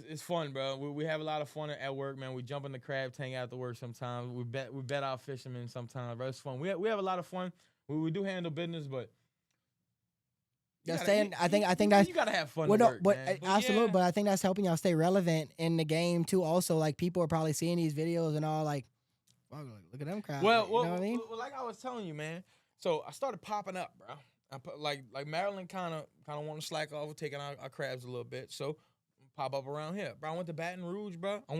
it's fun, bro. We have a lot of fun at work, man. We jump in the crab tank after work sometimes. We bet our fishermen sometimes, bro. It's fun. We have a lot of fun. We do handle business, but Just saying, I think that's you gotta have fun. Well, at no, work, but man. absolutely. yeah. But I think that's helping y'all stay relevant in the game too. Also, like people are probably seeing these videos and all like, wow, look at them crowd. Well, you know what I mean? well, like I was telling you, man. So I started popping up, bro. I put, like Maryland kind of want to slack off, taking our crabs a little bit. So pop up around here, bro. I went to Baton Rouge, bro. I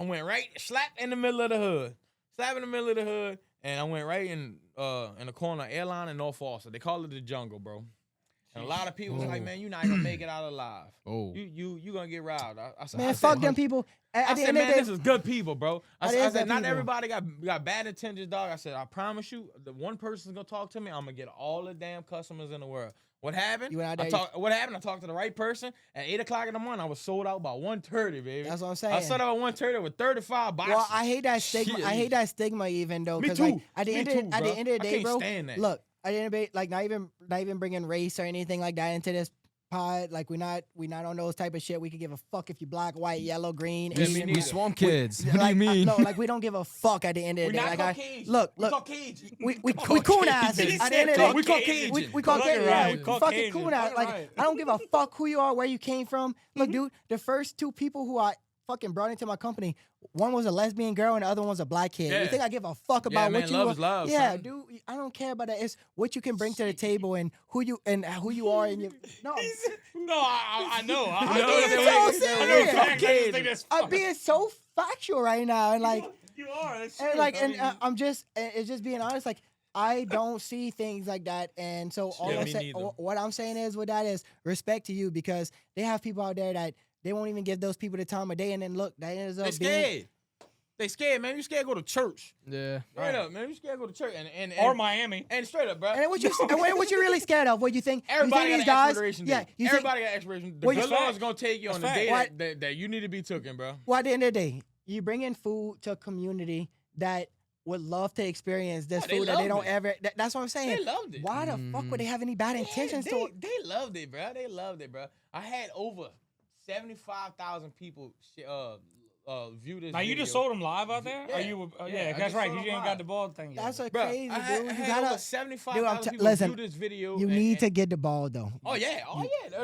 went right slap in the middle of the hood, and I went right in the corner of Airline and North Foster. They call it the jungle, bro. And a lot of people was like, man, you're not gonna make it out alive. Oh. You gonna get robbed. I said, Man, fuck them people. I said, man, this is good people, bro. I That is said, good not people. everybody got bad intentions, dog. I said, I promise you, the one person's gonna talk to me, I'm gonna get all the damn customers in the world. What happened? You went out there, What happened? I talked to the right person at 8:00 in the morning. I was sold out by 1:30, baby. That's what I'm saying. I sold out at 1:30 with 35 boxes. Well, I hate that stigma. Shit. I hate that stigma even though. Me 'cause, too. Like, at the Me end too, of the bro. day, I can't bro. stand that. Look, at the end of the day, like not even bringing race or anything like that into this pod. Like we not on those type of shit. We could give a fuck if you black, white, yellow, green. Yeah, me Asian. neither. We swamp kids. What do Like, you mean? No, like we don't give a fuck at the end of the We're day. not Like Caucasian. look, We Caucasian. we coon asses. At the end of the day, We Caucasian. we Fucking Caucasian. right, Yeah, we we fucking Caucasian. coon ass. Like Right. I don't give a fuck who you are, where you came from. Look, dude, the first two people who I fucking brought into my company, one was a lesbian girl and the other one was a black kid. You Yeah. think I give a fuck about man, what you love are? is love, Yeah, son. dude, I don't care about that. It's what you can bring to the table and who you are and you. No, No, I know. I I'm know. being so I know serious. facts. I just think that's I'm being so factual right now and like. You are. That's And true. like, I and mean, I'm just, it's just being honest. Like, I don't see things like that, and so all Yeah, I'm me saying, neither. what I'm saying is, with that is respect to you because they have people out there that they won't even give those people the time of day, and then look, that ends up They being. scared. They scared, man. You scared to go to church. Yeah. Straight up, man. You scared to go to church. And or Miami. And straight up, bro. And what you really scared of? What you think? Everybody you think got an these guys? expiration Yeah, date. you think? Everybody got expiration. The Well, good you- Lord's gonna take you on the That's day fact. that you need to be taken, bro. Well, at the end of the day, you bring in food to a community that would love to experience this Oh, they food that they loved don't it. ever. That's what I'm saying. They loved it. Why the fuck would they have any bad intentions Yeah, to? they loved it, bro. They loved it, bro. I had over 75,000 people view this. Now you just video. sold them live out there? Yeah. Or you? Yeah, Yeah, I that's just right. sold You 'em ain't got live. the ball thing yet. That's a Bro, crazy, I had, dude. I You had gotta. over 75,000 Dude, people listen, view this video. You need to get the ball though. Oh yeah,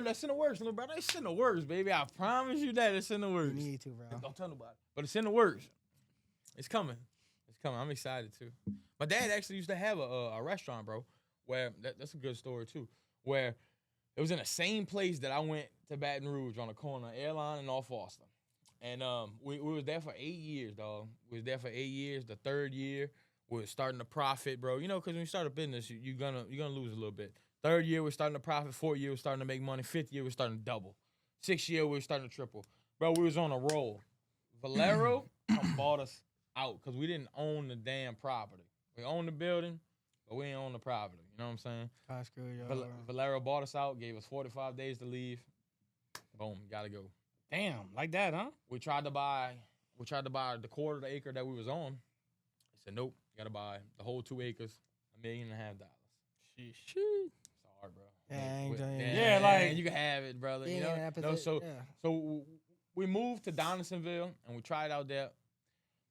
that's in the works, little brother. It's in the works, baby. I promise you that it's in the works. You need to, bro. Don't tell nobody, but it's in the works. It's coming. It's coming. I'm excited too. My dad actually used to have a restaurant, bro. Where that's a good story too. Where it was in the same place that I went to Baton Rouge on the corner of Airline and North Foster. And we was there for 8 years, dog. We was there for 8 years. The third year, we was starting to profit, bro. You know, because when you start a business, you're gonna lose a little bit. Third year, we're starting to profit. Fourth year, we're starting to make money. Fifth year, we're starting to double. Sixth year, we're starting to triple. Bro, we was on a roll. Valero bought us out because we didn't own the damn property. We owned the building, but we didn't own the property. You know what I'm saying? I screw you. Valero bought us out, gave us 45 days to leave. Boom, gotta go. Damn, like that, huh? We tried to buy the quarter of the acre that we was on. They said, nope, you gotta buy the whole 2 acres, $1.5 million. Sheesh. Sorry, bro. Dang, dang. Yeah, like- you can have it, brother. Yeah, You know, that no, so position, yeah. so we moved to Donaldsonville and we tried out there.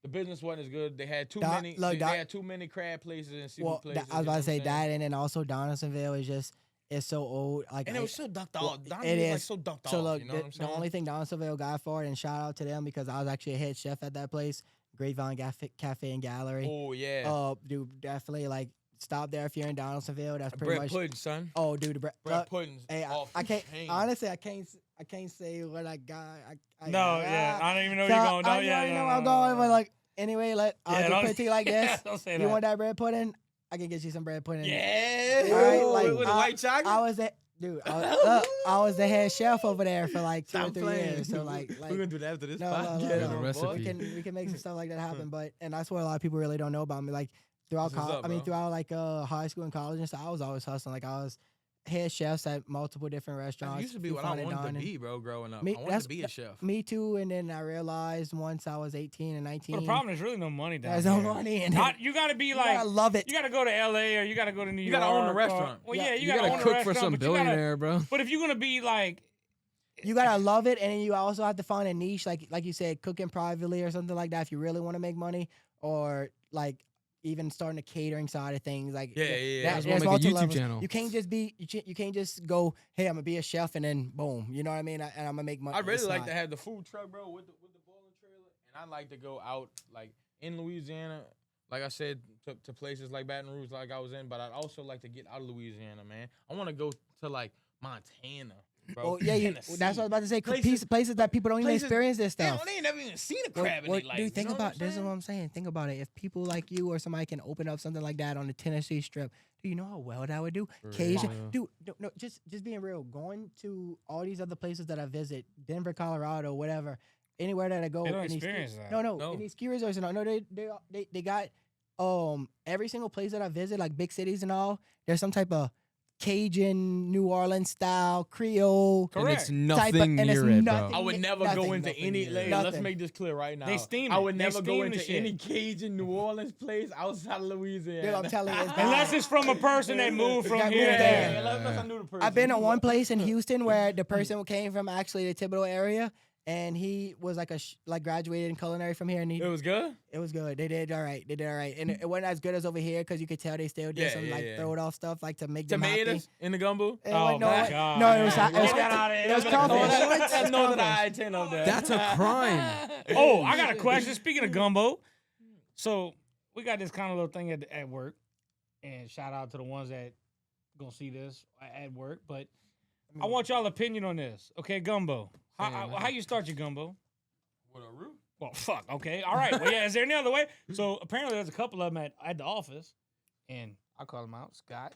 The business wasn't as good. They had too many. They had too many crab places and seafood Well, places. I was about to say you know what I'm that, saying? and then also Donaldsonville is just it's so old. Like And it was so ducked well, off. it Donaldsonville was like is. so ducked So off. look, You know what I'm the saying? only thing Donaldsonville got for it, and shout out to them because I was actually a head chef at that place, Grapevine Cafe and Gallery. Oh yeah. Dude, definitely like stop there if you're in Donaldsonville. That's pretty bread much. pudding, son. Oh, dude, the bread. Bread pudding's Hey, off I can't. the chain. Honestly, I can't say what I got. No, yeah. I don't even know So where you're going. I No, yeah, already yeah. know where I'm going, but like anyway, Yeah, I'll don't- just put it to you like this. Don't say You that. want that bread pudding? I can get you some bread pudding. Yeah. All right, Ooh, like with the white chocolate. I was the dude. I was the head chef over there for like 2 or Stop 3 playing. years. So like we're gonna do that after this no, podcast. no, Get no, a no. recipe. We can make some stuff like that happen. But and that's what a lot of people really don't know about me. Like throughout That's what's up, bro. throughout like high school and college and stuff, I was always hustling. Like I was head chefs at multiple different restaurants. That used to be do what I fine and wanted to dining. be, bro. Growing up, Me- I wanted that's- to be a chef. Me too. And then I realized once I was 18 and 19, Well, the problem is really no money down there's there. no money. And You got to be you like, gotta love it. you got to go to LA or you got to go to New You York. gotta own the or- restaurant. Well, Yeah, yeah, You got to gotta own the cook for restaurant, some but you gotta- billionaire, bro. But if you're gonna be like, you gotta love it, and then you also have to find a niche, like you said, cooking privately or something like that. If you really want to make money, or like even starting the catering side of things, like Yeah. Might as well there's make a multiple YouTube levels. channel. You can't just be you can't just go, hey, I'm gonna be a chef and then boom, you know what I mean? And I'm gonna make money. I really It's like not. to have the food truck, bro, with the bowling trailer, and I like to go out like in Louisiana, like I said, to places like Baton Rouge, like I was in. But I'd also like to get out of Louisiana, man. I want to go to like Montana, bro. Oh yeah, Tennessee. that's what I was about to say. Places- places that people don't even places- experience this They, stuff. they ain't never even seen a Well, crab in well, their life. dude, think you know about what I'm this. Is what I'm saying. Think about it. If people like you or somebody can open up something like that on the Tennessee Strip, do you know how well that would do? Cajun, real. dude, no, just being real. Going to all these other places that I visit, Denver, Colorado, whatever, anywhere that I go. They don't in these experience ski- that. No, in these ski resorts and all. No, they got every single place that I visit, like big cities and all. There's some type of Cajun, New Orleans style, Creole. And it's Correct. nothing and it's near it, nothing. bro. I would never Nothing, go into nothing any. near Like, it. let's Nothing. make this clear right now. They steam I it. would They never go steam the into shit. any Cajun New Orleans place outside of Louisiana. Dude, I'm telling you, it's bad. Unless it's from a person that moved from That here. moved to there. there. Unless I knew the person. I've been to one place in Houston where the person came from actually the Thibodeau area, and he was like like graduated in culinary from here, and It was good. it was good. They did all right. And it wasn't as good as over here because you could tell they still did Yeah, some yeah, like yeah. throw it off stuff like to make them happy. Tomatoes in the gumbo. It Oh, wasn't- no, my it- God. no, it was man. it was, Get that out of here. it was Get that crawfish. out of here. That's It's northern crawfish. I-10 up there. That's a crime. Oh, I got a question. Speaking of gumbo, so we got this kind of little thing at work, and shout out to the ones that gonna see this at work. But I want y'all opinion on this. Okay, gumbo. How you start your gumbo? With a root. Well, fuck. Okay, all right. Well, yeah. Is there any other way? So apparently, there's a couple of them at the office, and I call him out, Scott.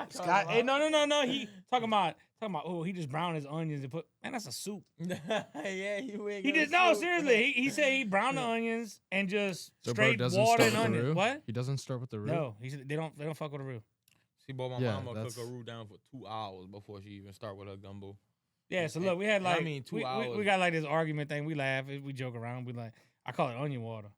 Scott. Hey, no. He talking about. Oh, he just browned his onions and put. Man, that's a soup. Yeah, you ain't. He gonna just no, soup. seriously. He said he browned the onions and just So bro straight doesn't water start and with the onions. roux? What? He doesn't start with the roux? No, he said they don't fuck with the roux. See, boy, my Yeah, mama cook that's- a root down for 2 hours before she even start with her gumbo. Yeah, so look, we had And I like mean, 2 we hours. got like this argument thing. We laugh, we joke around. We like I call it onion water.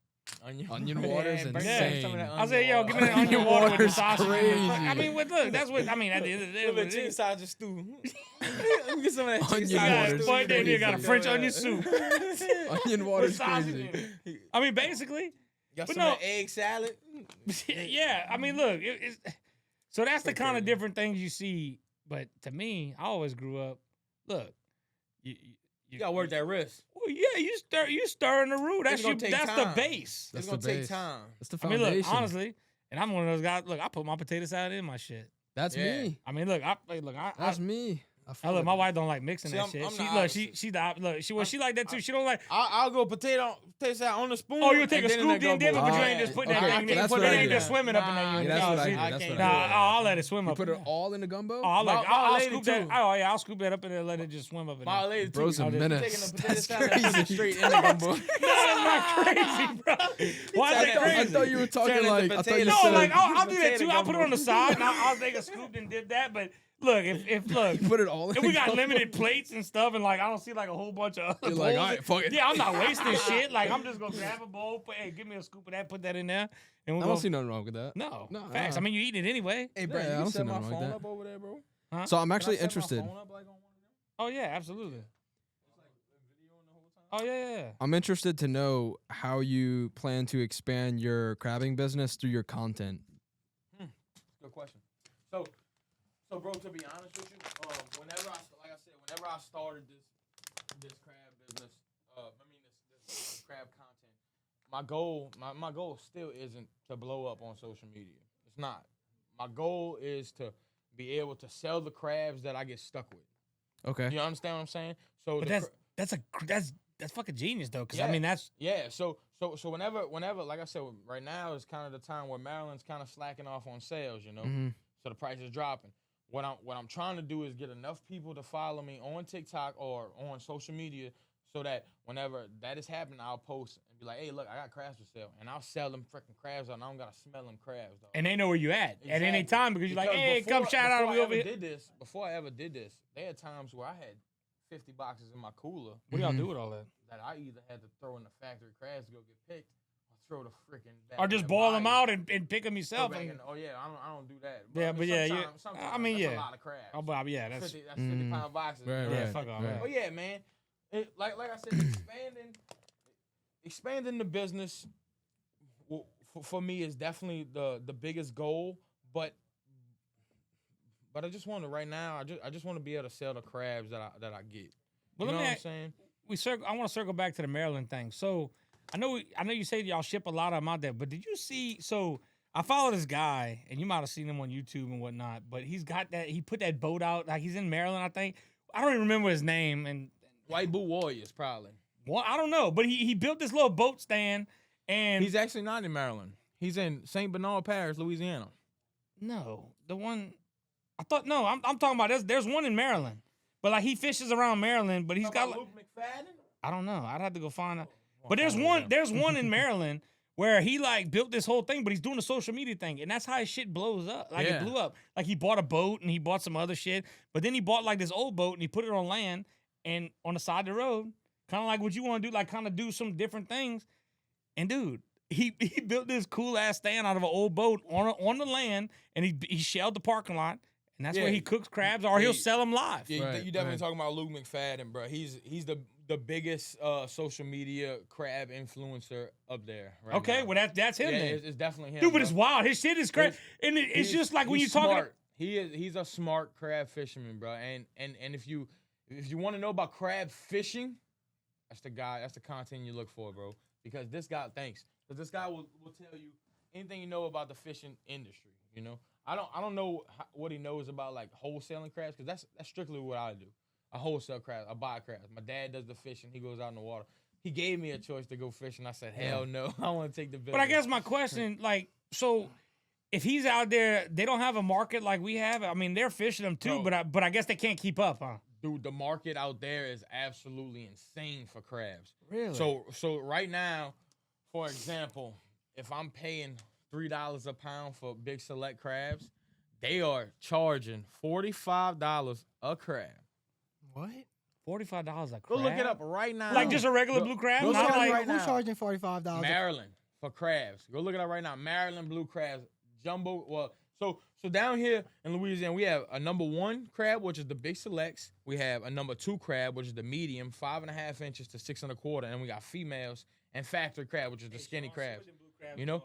Onion water's bring insane. some of that I said, yo, onion give me that water. onion water with the water's sausage. crazy. I mean, look, that's what I mean. At the end of the day, Little what bit it chicken is. sausage stew. Let me get some of that Onion chicken You got, sausage water's stew. boy, then you got a crazy. French onion soup. Onion With water's sausage crazy. in it. I mean, basically, Got But some of no. that egg salad. yeah. I mean, look, it's so that's the kind of different things you see. But to me, I always grew up. Look, You gotta work that wrist. Well, yeah, you stir in the roux. That's gonna take that's time. the base. That's It's gonna the take base. time. That's the I mean, foundation. look, honestly, and I'm one of those guys. Look, I put my potato salad in my shit. That's Yeah. me. I mean, look, I That's me. I fuck look, with my that. wife don't like mixing See, that I'm shit. the She look, opposite. she like that too. She don't like. I'll go potato salad on the spoon. Oh, you take and a then scoop, then dip it, gumbo. but you ain't just putting okay, that thing. that's It what I ain't do. just swimming up in there. Nah, You that's know, what I see? do. That's can't what do I Nah, do. that. I'll let it swim You up. put in it there. all in the gumbo? Oh, I'll lady scoop too. that. Oh yeah, I'll scoop that up in there and let it just swim up in My there. lady Bro's too. a I'll just menace. taking the potato That's salad and put it crazy. straight in the gumbo. No, that's not crazy, bro. Why is I that thought- I crazy? thought you were talking Turn it like to I thought you potato. No, said like I'll do that Potato too. I'll put it on the gumbo. side and I'll take a scoop and dip that. But look, if look, you put it all in if the we got gumbo? limited plates and stuff, and like I don't see like a whole bunch of other You're like, bowls, all right, fuck it. yeah, I'm not wasting shit. Like I'm just gonna grab a bowl, hey, give me a scoop of that, put that in there, and I we'll don't go. see nothing wrong with that. No, No, facts. uh-uh. I mean, you eating it anyway. Hey, bro, Yeah, I you don't set see my nothing wrong with phone that. up over there, bro? Huh? So I'm Can I actually set my interested. phone up like on one of them? Oh yeah, absolutely. Oh yeah. I'm interested to know how you plan to expand your crabbing business through your content. Good question. So, bro, to be honest with you, whenever I started this crab business, this crab content, my goal still isn't to blow up on social media. It's not. My goal is to be able to sell the crabs that I get stuck with. Okay. You understand what I'm saying? So, But that's fucking genius though, because I Yeah. mean that's yeah. So whenever, like I said, right now is kind of the time where Maryland's kind of slacking off on sales. You know. Mhm. So the price is dropping. What I'm trying to do is get enough people to follow me on TikTok or on social media so that whenever that is happening, I'll post and be like, hey, look, I got crabs for sale. And I'll sell them freaking crabs out and I don't got to smell them crabs, though. and they know where you at any Exactly. time because you're like, hey, before- come shout out, before we I over ever here. did this, before I ever did this, there had times where I had 50 boxes in my cooler What do y'all Mhm. do with all that? that I either had to throw in the factory crabs to go get picked or throw the freaking. Or just boil them out and pick them yourself. Oh yeah, I don't do that. Yeah, but yeah, sometimes I mean, that's yeah. a lot of crabs. Oh, but yeah, that's 50-pound boxes. Right, yeah. right. Fuck off. Right. man. Oh yeah, man. Like I said, expanding the business for me is definitely the biggest goal. But I just want to right now. I just want to be able to sell the crabs that I get. Well, You know let me what I'm saying? I want to circle back to the Maryland thing. So I know you say y'all ship a lot of them out there, but did you see? So I follow this guy, and you might have seen him on YouTube and whatnot. But he's got that. He put that boat out. Like he's in Maryland, I think. I don't even remember his name. And White Boot Warriors, probably. well, I don't know. But he built this little boat stand, and He's actually not in Maryland. He's in St. Bernard Parish, Louisiana. no, the one I thought. No, I'm talking about. There's one in Maryland, but like he fishes around Maryland. But he's got. Luke McFadden? I don't know. I'd have to go find out. But there's one in Maryland where he like built this whole thing, but he's doing the social media thing, and that's how his shit blows up. Like Yeah. it blew up. Like he bought a boat and he bought some other shit, but then he bought like this old boat and he put it on land and on the side of the road, kind of like what you want to do, like kind of do some different things. And dude, he built this cool ass stand out of an old boat on the land, and he shelled the parking lot, and that's where Yeah. he cooks crabs, or he'll Yeah. sell them live. Yeah, Right, you definitely right. talking about Luke McFadden, bro. He's the biggest social media crab influencer up there. Right Okay, now. well that's him yeah, then. it's definitely him. Dude, but bro. it's wild. His shit is crazy, and it's He's- just like when you he's talking. smart. He's a smart crab fisherman, bro. And if you want to know about crab fishing, that's the content you look for, bro. Because this guy will tell you anything you know about the fishing industry. You know, I don't know what he knows about like wholesaling crabs, because that's strictly what I do. I wholesale crabs. I buy crabs. My dad does the fishing. He goes out in the water. He gave me a choice to go fishing. I said, hell no, I want to take the business. But I guess my question, like, so if he's out there, they don't have a market like we have. I mean, they're fishing them too, Bro. but I guess they can't keep up, huh? Dude, the market out there is absolutely insane for crabs. Really? So right now, for example, if I'm paying $3 a pound for big select crabs, they are charging $45 a crab. What? $45 a crab. Go look it up right now. Like just a regular Go- blue crab, go not look it up like right Who's now. charging $45? Maryland for crabs. Go look it up right now. Maryland blue crabs, jumbo. Well, so down here in Louisiana, we have a number 1 crab, which is the big selects. We have a number 2 crab, which is the medium, 5.5 inches to 6 1/4, and we got females and factory crab, which is the skinny crabs. You know,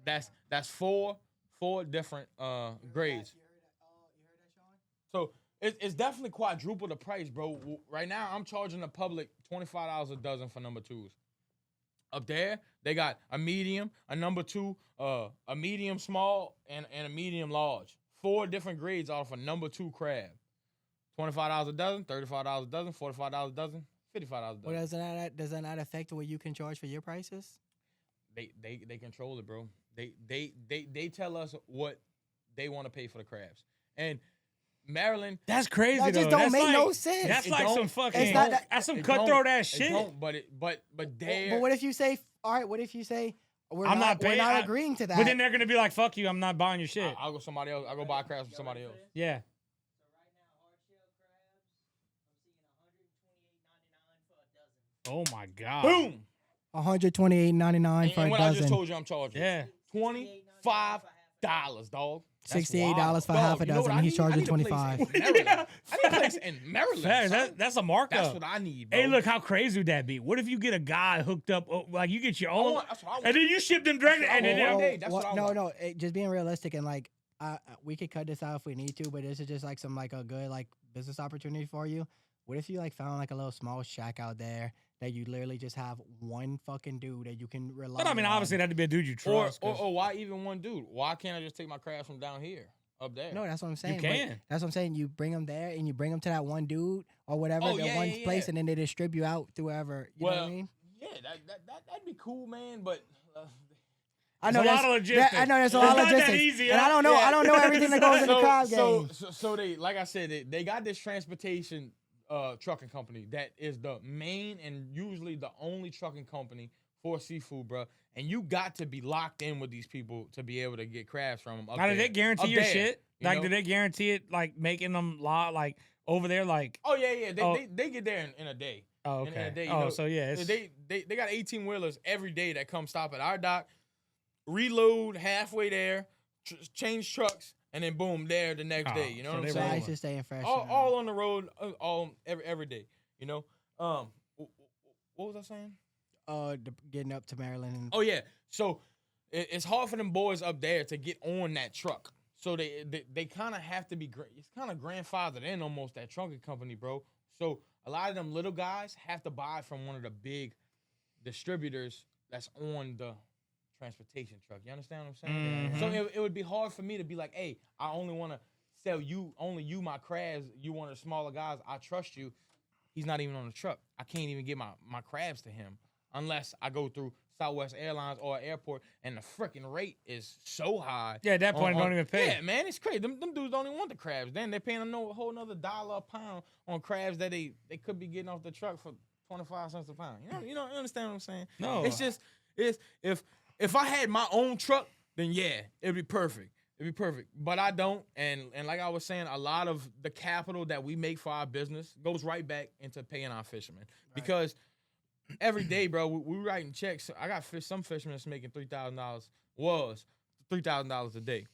that's four different grades. So it's definitely quadruple the price, bro. Right now, I'm charging the public $25 a dozen for number 2s. Up there, they got a medium, a number 2, a medium small, and a medium large. 4 different grades off a number 2 crab. $25 a dozen, $35 a dozen, $45 a dozen, $55 a Well, dozen. does that not affect what you can charge for your prices? They control it, bro. They tell us what they want to pay for the crabs. And Maryland, That's crazy. That just though. don't That's make like, no sense. That's It like don't- some fucking. it's not that- That's some it cutthroat don't- ass it shit. don't, but they're But what if you say, all right, what if you say, we're I'm not we're paying- not I- agreeing to that? But then they're gonna be like, "Fuck you, I'm not buying your shit." I'll go somebody else. I'll go buy crabs from somebody else. Yeah. Oh my god. Boom. $128.99 for a And what I just dozen. told you, I'm charging. Yeah. $25, dog. $68 wild. for Dog, half a you know what dozen. I He's need? charging I need a place 25. in Maryland. I need a place in Maryland. Facts, son. that's a markup. That's what I need, bro. Hey, look, how crazy would that be? What if you get a guy hooked up, like you get your own, That's what I want. and then you ship them directly, That's and what I then want. they'll- Day, that's what I no, want. no, just being realistic and like, we could cut this out if we need to, but this is just like some like a good like business opportunity for you. What if you like found like a little small shack out there that you literally just have one fucking dude that you can rely on? But I mean, obviously, that'd be a dude you trust. 'cause Or why even one dude? Why can't I just take my crabs from down here, up there? No, that's what I'm saying. but can. That's what I'm saying. You bring them there and you bring them to that one dude or whatever, Oh, that yeah, one yeah, place, yeah. and then they distribute out to wherever. You know what I mean? yeah, that'd be cool, man. But I There's know a lot that's- of logistics. I know there's a It's lot of not that logistics, easy, and huh? I don't know. Yeah. I don't know everything that goes in the crab game. So they, like I said, they got this transportation trucking company that is the main and usually the only trucking company for seafood, bro. And you got to be locked in with these people to be able to get crabs from them. Now, do they guarantee your shit? you Like, know? do they guarantee it? Like making them like over there? Like, Oh yeah, Oh. they get there in a day. Oh, in a okay. day, you Oh, know. so yeah, it's, They got 18 wheelers every day that come stop at our dock, reload halfway there, change trucks, and then boom, there the next day. You know so what I'm they So saying? I rolling. should stay fresh. All on the road, all every day. You know. What was I saying? Getting up to Maryland. And Oh yeah. So it's hard for them boys up there to get on that truck. So they kind of have to be. It's kind of grandfathered in almost that trucking company, bro. So a lot of them little guys have to buy from one of the big distributors that's on the transportation truck. You understand what I'm saying? Mhm. So it would be hard for me to be like, hey, I only want to sell you, only you my crabs. You one of the smaller guys. I trust you. He's not even on the truck. I can't even get my crabs to him unless I go through Southwest Airlines or airport, and the freaking rate is so high. Yeah, at that point, don't even pay. Yeah, man, it's crazy. Them dudes don't even want the crabs. Then they're paying a whole another $1 a pound on crabs that they could be getting off the truck for 25 cents a pound. You don't understand what I'm saying? No. It's just if I had my own truck, then yeah, it'd be perfect. It'd be perfect. But I don't, and like I was saying, a lot of the capital that we make for our business goes right back into paying our fishermen. Because every day, bro, we writing checks. I got some fishermen that's making $3,000 a day.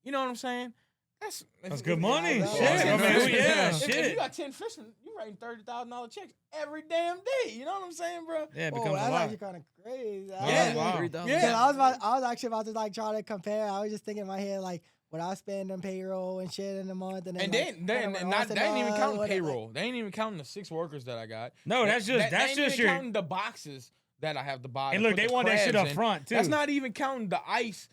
You know what I'm saying? That's good money. Yeah, Shit, yeah, I mean, yeah, If shit. you got 10 fishermen, you writing $30,000 checks every damn day. You know what I'm saying, bro? Yeah, it oh, becomes a that's lot. actually kind of crazy. Yeah. Wow. I was actually about to like try to compare. I was just thinking in my head like what I spend on payroll and shit in a month, and And like, then what not, Austin they ain't even does, counting what, payroll. They ain't even counting the 6 workers that I got. No, that's just They ain't even your. counting the boxes that I have to buy. And to look, put they the want that shit crabs up in. front too. That's not even counting the ice,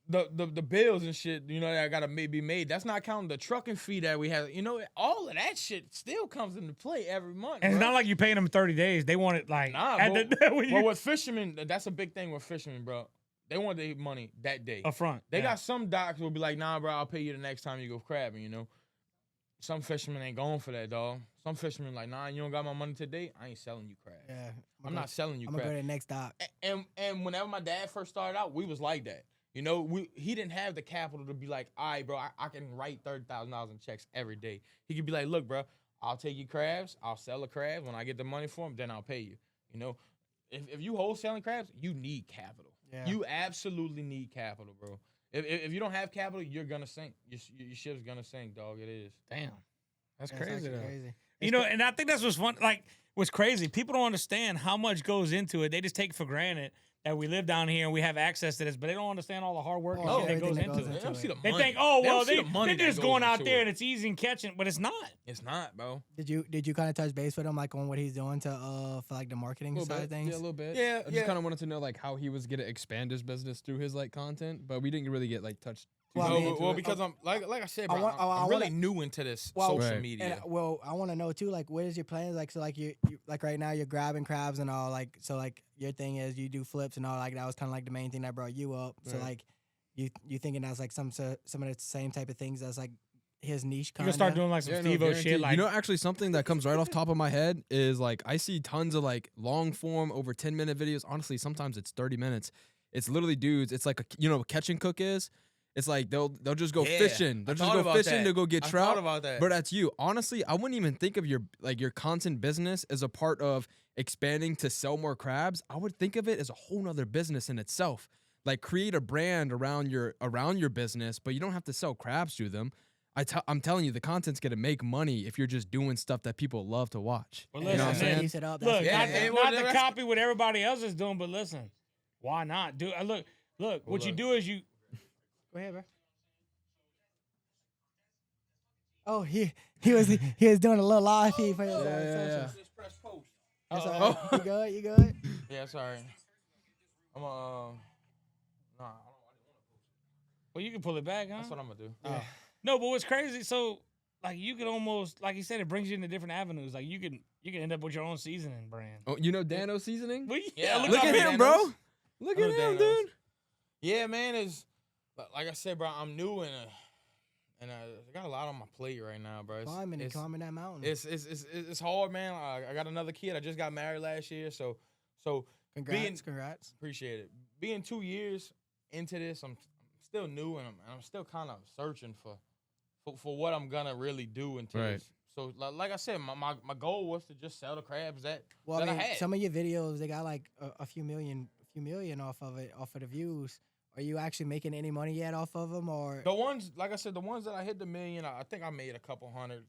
the bills and shit. You know that I gotta be made. That's not counting the trucking fee that we have. You know, all of that shit still comes into play every month. And it's bro. not like you paying them 30 days. They want it like Nah, at bro. when you, Well, with fishermen, that's a big thing with fishermen, bro. They want their money that day. up front. They yeah. got some docks will be like, nah, bro, I'll pay you the next time you go crabbing, you know. Some fishermen ain't going for that, dog. Some fishermen like, nah, you don't got my money today, I ain't selling you crab. Yeah, I'm not selling you I'm gonna crab. go to the next dock. And whenever my dad first started out, we was like that. You know, he didn't have the capital to be like, all right, bro, I can write $30,000 in checks every day. He could be like, look, bro, I'll take your crabs, I'll sell the crabs. When I get the money for them, then I'll pay you. You know, if you wholesaling crabs, you need capital. Yeah. You absolutely need capital, bro. If you don't have capital, you're gonna sink. Your ship's gonna sink, dog. It is. Damn, that's That's crazy actually though. crazy. You know, and I think that's what's fun. Like, what's crazy? People don't understand how much goes into it. They just take for granted that we live down here and we have access to this, but they don't understand all the hard work and Oh, shit that everything goes that into goes it. They don't see the They money. think, oh They don't well, see the money they're that just goes going out into there it. and it's easy and catching, but it's not. It's not, bro. Did you kind of touch base with him like on what he's doing to for like the marketing side of things? Yeah, a little bit. Yeah, I just kind of wanted to know like how he was gonna expand his business through his like content, but we didn't really get like touched. too Well, I much mean, into Well, it. because I'm like I said, I bro, want- I I'm really wanna- new into this Well, social Right. media. And I want to know too, like, what is your plans? Like, so, like, you like right now you're grabbing crabs and all, like, so, like, your thing is you do flips and all, like, that was kind of like the main thing that brought you up. So, Right. like, you thinking that's like some of the same type of things as like his niche You kind can of. start doing like some Yeah, no, Steve-O shit. guaranteed. Like, you know, actually something that comes right off top of my head is like I see tons of like long form over 10-minute videos. Honestly, sometimes it's 30 minutes. It's literally dudes. It's like what catch and cook is. It's like they'll just go Yeah, fishing. I They'll just thought go about fishing that. to go get I trout. thought about that. But that's you. Honestly, I wouldn't even think of your content business as a part of expanding to sell more crabs. I would think of it as a whole nother business in itself. Like create a brand around your business, but you don't have to sell crabs to them. I'm telling you, the content's gonna make money if you're just doing stuff that people love to watch. Well, You know what I'm listen, saying? Piece it up. look, Yeah, not, yeah, to, well, not to that's- copy what everybody else is doing, but listen, why not? Look, what you look. do is you. Go ahead, bro. Oh, he was doing a little live feed for your Yeah. That's Uh-oh. all right. You good? You good? Yeah, sorry. I'm nah. Well, you can pull it back, huh? That's what I'm gonna do. No, but what's crazy? So, like, you can almost, like you said, it brings you into different avenues. Like, you can end up with your own seasoning brand. Oh, you know Dano seasoning? Well, Yeah, look Look how at big- him, Danos. bro. Look I at know him, Danos. dude. Yeah, man, like I said, bro. I'm new and I got a lot on my plate right now, bro. Climbing that mountain. It's hard, man. I got another kid. I just got married last year, so Congrats. appreciate it. Being 2 years into this, I'm still new and I'm still kind of searching for what I'm gonna really do into Right. this So like I said, my goal was to just sell the crabs that Well, that I mean, I had. some of your videos they got like a few million off of it, off of the views. Are you actually making any money yet off of them, or? The ones, like I said, the ones that I hit the million, I think I made a couple hundred,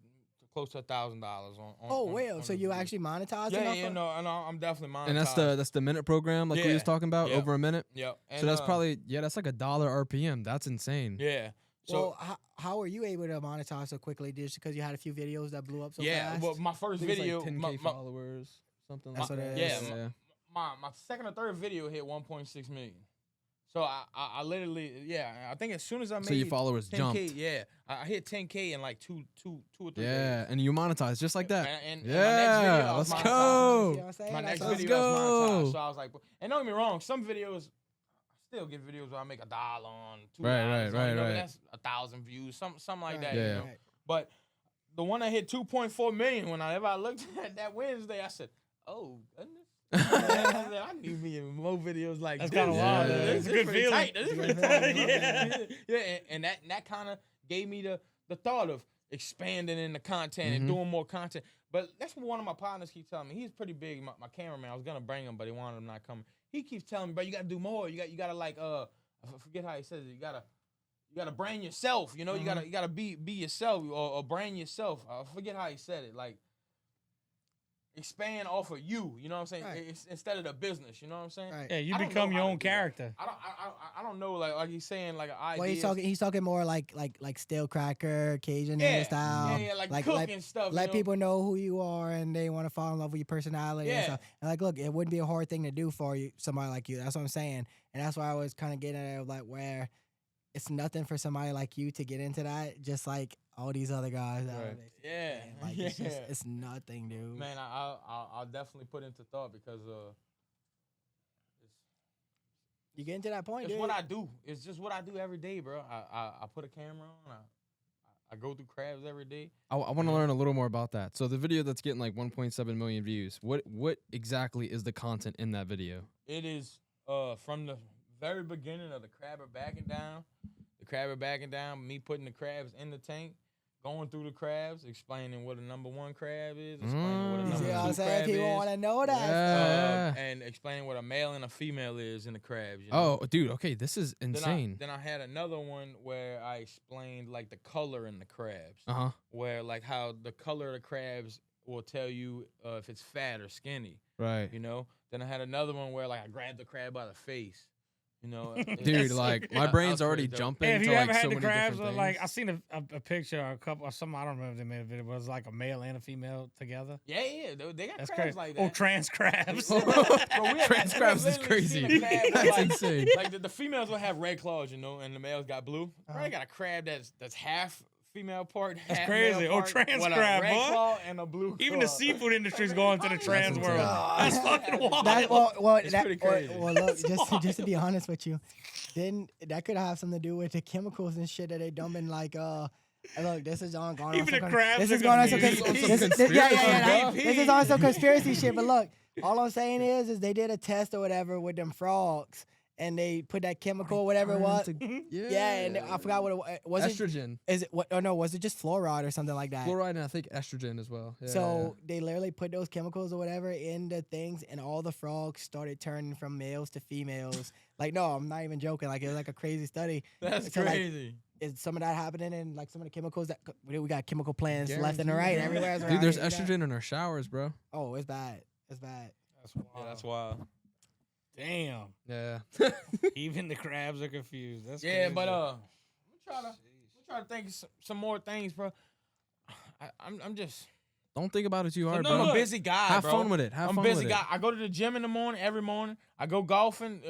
close to $1,000 on. Oh, well, on so the you videos. actually monetizing? Yeah, off yeah, of? no, I'm definitely monetized. And that's the minute program like we Yeah, was talking about, yeah. over a minute. Yep. And, So that's probably that's like $1 RPM. That's insane. yeah. So Well, how are you able to monetize so quickly? Just because you had a few videos that blew up so yeah, fast? well, my first I think it's video, like 10K my, followers, something That's like what that. it yeah, is. my second or third video hit 1.6 million. So I literally, I think as soon as I made So your followers 10K, jumped. yeah, I hit 10K in like two or 3 Yeah, days. and you monetize just like that. And Yeah, my next video, I was let's monetized. go. You know what I'm saying? My next That's video Let's was monetized. go. So I was like, and don't get me wrong, some videos, I still get videos where I make $1 on, $2 Right, on, right, you know, right. That's 1,000 views, something like that. Right, You Yeah. know? right. But the one that hit 2.4 million, whenever I looked at that Wednesday, I said, "Oh goodness." I need me more videos like That's this. kinda wild. Yeah. It's a good pretty feeling. tight. This is It's a pretty good tight. feeling. Yeah, yeah, and that kind of gave me the thought of expanding in the content and doing more content. But that's what one of my partners keeps telling me. He's pretty big, my cameraman. I was gonna bring him, but he wanted him not coming. He keeps telling me, bro, you gotta do more. You gotta like I forget how he says it. You gotta brand yourself. You know, you gotta be yourself or brand yourself. I forget how he said it. Like expand off of you. You know what I'm saying? Right. It's, instead of the business. You know what I'm saying? Right. Yeah, you I don't become know your how to own do that. character. I don't know like he's saying like an idea. Well, he's talking more like stale cracker, Cajun yeah, style. yeah, like cooking stuff. Let you know? people know who you are and they want to fall in love with your personality and Yeah. stuff. And like, look, it wouldn't be a hard thing to do for you, somebody like you. That's what I'm saying. And that's why I was kind of getting at it, like where it's nothing for somebody like you to get into that, just like all these other guys. Out Right. there. Yeah, Like yeah. it's nothing, dude. Man, I'll definitely put into thought because You get into that point, it's dude. what I do. It's just what I do every day, bro. I put a camera on. I go through crabs every day. I want to learn a little more about that. So the video that's getting like 1.7 million views, what exactly is the content in that video? It is from the very beginning of the crabber backing down, me putting the crabs in the tank, going through the crabs, explaining what a number 1 crab is, explaining what a You number see 2 what I'm saying? crab People is, want to know that. Yeah. and explaining what a male and a female is in the crabs. You know? Oh, dude, okay, this is insane. Then I had another one where I explained like the color in the crabs, Uh-huh. where like how the color of the crabs will tell you if it's fat or skinny. Right. You know. Then I had another one where like I grabbed the crab by the face. You know, Dude, like my brain's already jumping Hey, have to you like ever had so the many crabs? different Like things. I seen a picture or a couple or something. I don't remember if they made a video, but it was like a male and a female together. Yeah, they got That's crabs crazy. like Oh, that. trans crabs. Bro, we have Trans crabs is literally crazy. seen a crab with, That's like, insane. Like the females will have red claws, you know, and the males got blue. Bro, I got a crab that's half female part, That's half crazy. male Oh, part, trans with crab, a red boy. claw and a blue Even the claw. seafood industry's going to the trans insane. world. That's fucking wild. That, It's pretty crazy. Well, look, just to be honest with you, then that could have something to do with the chemicals and shit that they dump in, like look, this is on going Even on the some crabs this are is going on some confused. yeah. BP. This is on some conspiracy shit. But look, all I'm saying is they did a test or whatever with them frogs, and they put that chemical, whatever it was. Yeah, and I forgot what it was. Estrogen. Is it what? Oh no, was it just fluoride or something like that? Fluoride and I think estrogen as well. Yeah, So they literally put those chemicals or whatever in the things, and all the frogs started turning from males to females. Like, no, I'm not even joking. Like, it was like a crazy study. That's So, like, crazy. Is some of that happening in like some of the chemicals that we got chemical plants left and Guaranteed. right everywhere? Dude, there's estrogen in our showers, bro. Oh, it's bad. It's bad. That's wild. Yeah, that's wild. Damn. Yeah. Even the crabs are confused. That's Yeah, crazy. but we try to think of some more things, bro. I'm just Don't think about it too hard, no, bro. I'm a look, busy guy. Have bro. fun with it. Have I'm fun a busy with guy. it. I go to the gym in the morning every morning. I go golfing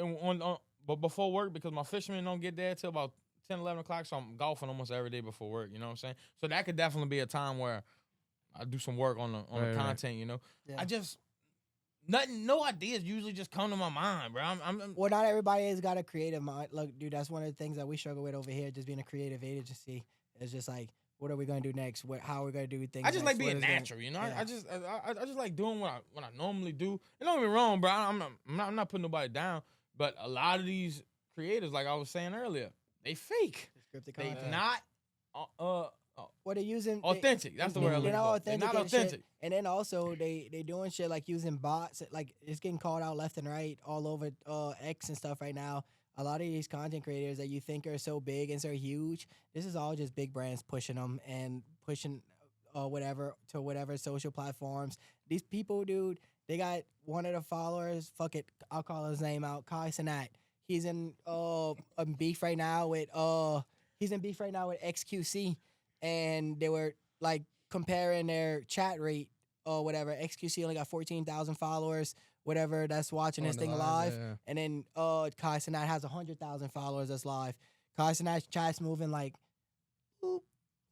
but before work because my fishermen don't get there till about 10, 11 o'clock. So I'm golfing almost every day before work. You know what I'm saying? So that could definitely be a time where I do some work on the Right. content. You know, Yeah. I just no ideas usually just come to my mind, bro. I'm Well, not everybody has got a creative mind. Look, dude, that's one of the things that we struggle with over here. Just being a creative agency. It's just like, what are we gonna do next? How are we gonna do things? I just next? like being What is gonna- natural, you know. yeah. I just like doing what I normally do. And don't get me wrong, bro. I'm not putting nobody down, but a lot of these creators, like I was saying earlier, they fake. Scripted They content. not what they're using. Authentic. That's the word. I'm They're looking not for. They're authentic. not And shit. authentic. And then also they doing shit like using bots. Like it's getting called out left and right all over X and stuff right now. A lot of these content creators that you think are so big and so huge, this is all just big brands pushing them and pushing whatever to whatever social platforms. These people, dude, they got one of the followers. Fuck it, I'll call his name out. Kai Cenat. He's in beef right now with XQC, and they were like comparing their chat rate or whatever. XQC only got 14,000 followers, whatever, that's watching this thing live. Yeah. And then Kai Cenat has 100,000 followers that's live. Kai Cenat's chat's moving like boop,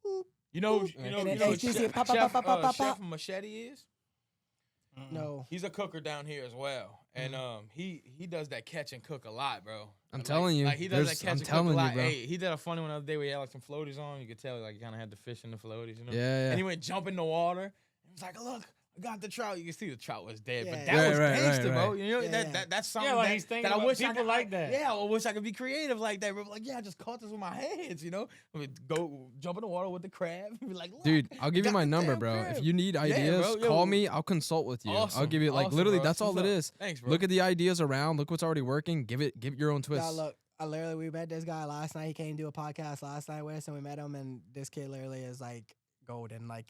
boop. You know And what then Chef, HTC, pop, pop, pop, pop, pop, Chef pop. Machete is? No. He's a cooker down here as well, and he does that catch and cook a lot, bro. I'm telling you, like he does that catch I'm and cook a telling you, lot. bro. Hey, he did a funny one the other day where he had like some floaties on. You could tell like he kind of had the fish in the floaties, you know. Yeah. And he went jump in the water. And he was like, "Look, I got the trout." You can see the trout was dead, but Yeah. that was Right, gangster, bro. right. You know Yeah. that's something Yeah, like that, he's thinking that I about wish I people could, like that. Yeah, I wish I could be creative like that. Bro. Like, yeah, I just caught this with my hands, you know. I mean, go jump in the water with the crab. Be like, "Look, Dude, I'll give you got my the number, damn bro. crab." If you need Yeah, ideas, bro, yo. call me. I'll consult with you. I'll Awesome, give you like awesome, literally bro. that's That's all what's it up. is. Thanks, bro. Look at the ideas around. Look what's already working. Give it your own twist. Nah, look, we met this guy last night. He came to do a podcast last night with us, and we met him, and this kid literally is like golden. Like,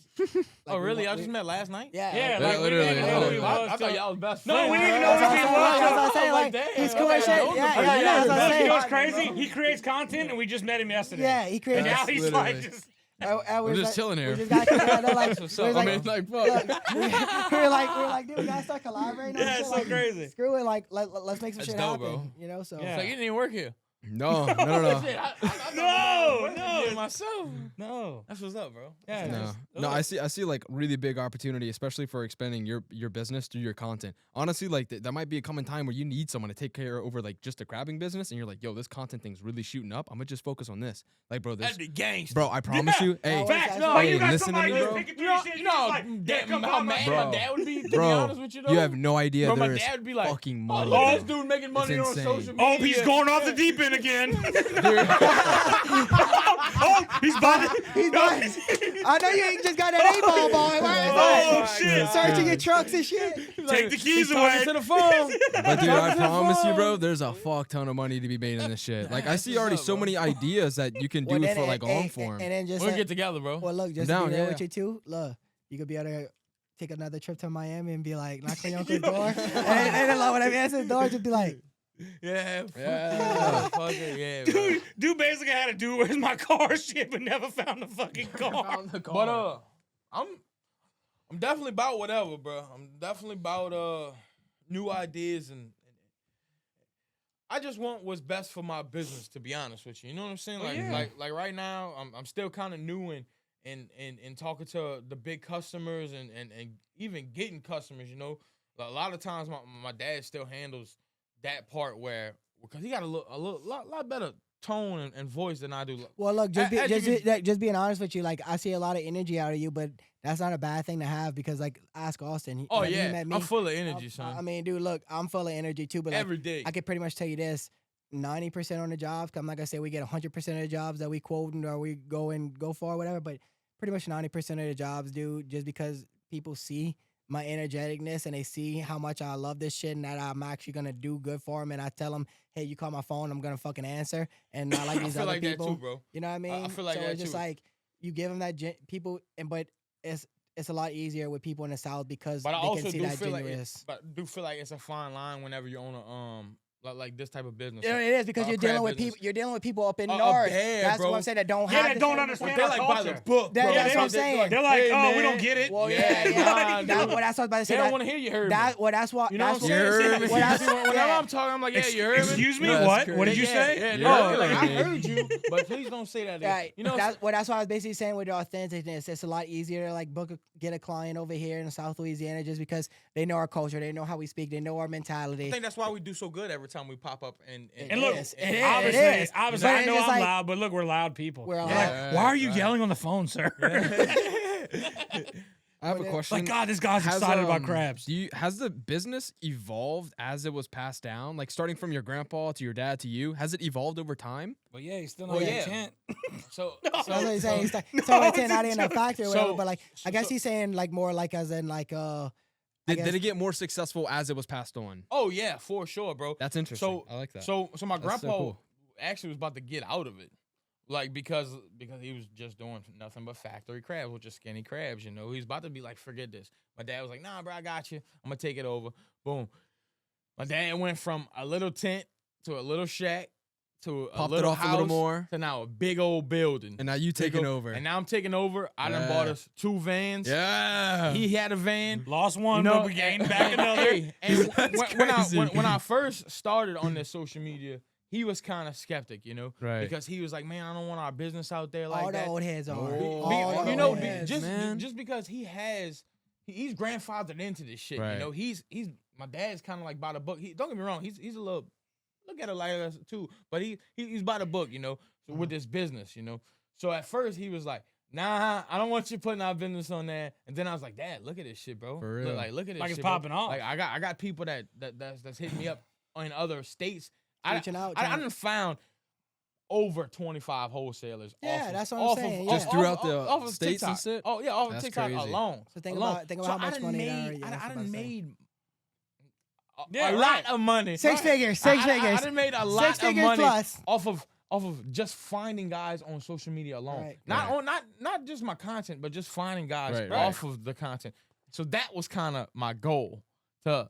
Oh, really? I just met last night. Yeah, Yeah, like, like we literally, didn't even know who he literally. was. I thought y'all was best No, friends. we didn't even know That's who what he I'm was. saying, that's what I'm saying, like, damn, he's I cool thought as y'all shit. known him Yeah, for yeah, years. yeah, that's what I'm You saying. know what's crazy? He creates content, and we just met him yesterday. Yeah, he created. And now That's he's like literally- just. I'm just chilling here. We just got together, like, That's what's we was up, like, I mean, like, fuck. look, we were like, dude, we gotta start collaborating. on Yeah, shit, it's so like, crazy. Screw it, like, let's make some That's shit dope, happen. bro. You know, so Yeah. So you didn't even work here. No. Shit, No. myself. No. That's what's up, bro. Yeah. No, just- no, I see like really big opportunity, especially for expanding your business through your content. Honestly, like that might be a coming time where you need someone to take care over like just the crabbing business, and you're like, yo, this content thing's really shooting up. I'm gonna just focus on this. Like, bro, this, That'd be gangster. bro, I promise you, hey, Oh, Facts. No, Hey, you got listen to somebody me, just bro. picking through your shit. You're just like, yeah, come how by my mad Bro. my dad would be, to be bro, honest with you, though. you have no idea. Bro, my There is dad would be like, fucking oh, money. look at this dude making money It's on insane. social media. Oh, he's going off the deep end again. Oh, he's buying. he's like, I know you ain't just got that 8-ball boy. Oh, Why? shit. Searching your trucks and shit. Take the keys He's talking away. to the phone. But dude, I Talking to the promise you, phone. bro, there's a fuck ton of money to be made in this shit. Like, I see already so many ideas that you can do Well, for like long form. And then just We'll get together, bro. well, look, just down, to be real yeah. with you too. Look, you could be able to take another trip to Miami and be like, knock on your uncle's door, and then like, when I answer the door, just be like, Yeah. Yeah. Fuck it, yeah, bro. Dude basically had to do where's my car shit, but never found the fucking car. But I'm definitely about whatever, bro. I'm definitely about new ideas and I just want what's best for my business, to be honest with you. You know what I'm saying? Oh, Like yeah. like right now, I'm still kind of new and talking to the big customers and even getting customers. You know, a lot of times my dad still handles that part where because he got a lot better tone and voice than I do. well, look, just As you just being honest with you, like I see a lot of energy out of you, but that's not a bad thing to have because like ask Austin. Oh whenever he yeah, met me, I'm full of energy, son. I mean, dude, look, I'm full of energy too, but like, Every day. I could pretty much tell you this. 90% on the jobs. 'Cause I'm not gonna say we get 100% of the jobs that we quote or we go for or whatever, but pretty much 90% of the jobs, dude, just because people see my energeticness and they see how much I love this shit and that I'm actually gonna do good for them. And I tell them, hey, you call my phone, I'm gonna fucking answer. And not like I these feel other like people. that too, bro. You know what I mean? feel like so that it's just too. like you give them that people, but it's a lot easier with people in the South because But I they also can see do that feel like genuineness. but I do feel like it's a fine line whenever you own a like this type of business. You know, it is because a you're dealing crab with business. people. You're dealing with people up in Up north. there, That's bro. what I'm saying. That don't Yeah, have that the don't same- understand They're our like by the culture. book, That- bro. that's what I'm They- saying. They're like, Hey, oh, we man. don't get it. Well, Yeah, yeah, yeah. nah, That's dude. what I was about to They say. don't want to hear you heard me. That's what. You know what I'm that's saying? heard what I- Whenever yeah. I'm talking, I'm like, yeah, you heard me. Excuse me, No, that's what? crazy. What did you Yeah, say? Yeah, Yeah. no, like, I Yeah. heard you, but please don't say that. Right. You know, That's what I was basically saying with the authenticness. It's a lot easier to like get a client over here in South Louisiana just because they know our culture, they know how we speak, they know our mentality. I think that's why we do so good every time we pop up and And look, is. and- It obviously, is. obviously, But I it's know just I'm like- loud, but look, we're loud people. We're They're loud. like, why are you Right. yelling on the phone, sir? I have a Well, question. Like, God, this guy's Has, excited about crabs. Has the business evolved as it was passed down? Like starting from your grandpa to your dad to you, has it evolved over time? But yeah, he's still Well, not yeah. Chant. So That's what he's saying. He's like, No, so it's it's not a in a joke. factory or whatever. But like, I guess so- he's saying like more like as in like I Did guess- it get more successful as it was passed on? oh yeah, for sure, bro. That's interesting. I like that. So my That's so grandpa cool. actually was about to get out of it, like because he was just doing nothing but factory crabs, which is skinny crabs. You know, he's about to be like, forget this. My dad was like, nah, bro, I got you. I'm gonna take it over. Boom. My dad went from a little tent to a little shack to a Popped it little off house a little more, to now a big old building. and now you taking over. And now I'm taking over. I done bought Yeah. us 2 vans. Yeah. He had a van. Lost one, You know, but we gained back another. Hey, and That's when I crazy. first started on this social media, he was kind of skeptic, you know, Right. because he was like, "Man, I don't want our business out there like all the that." old heads are. Oh. All the You know, old heads. man. just because he's grandfathered into this shit. Right. You know, he's my dad's kind of like by the book. Don't get me wrong, he's a little look at it like us too, but he's by the book, you know, with this business, you know. So at first he was like, "Nah, I don't want you putting our business on there." And then I was like, "Dad, look at this shit, bro. For Look, real. like look at this Like shit, it's bro. popping off. Like I got people that's hitting me up in other states. Reaching out, I trying- done found over 25 wholesalers. Yeah, off that's of, what I'm off saying, Of, yeah. Just throughout the off of states and TikTok. shit? Oh yeah, off of That's TikTok crazy. alone. So think alone. about how I much done money made, that are- yeah, that's I what done I'm saying. made Yeah, a right. lot of money. Six figures, six I figures. done made a Six lot of figures money plus. off of just finding guys on social media alone. Right. Not just my content, but just finding guys Right, off of the content. So that was kind of my goal to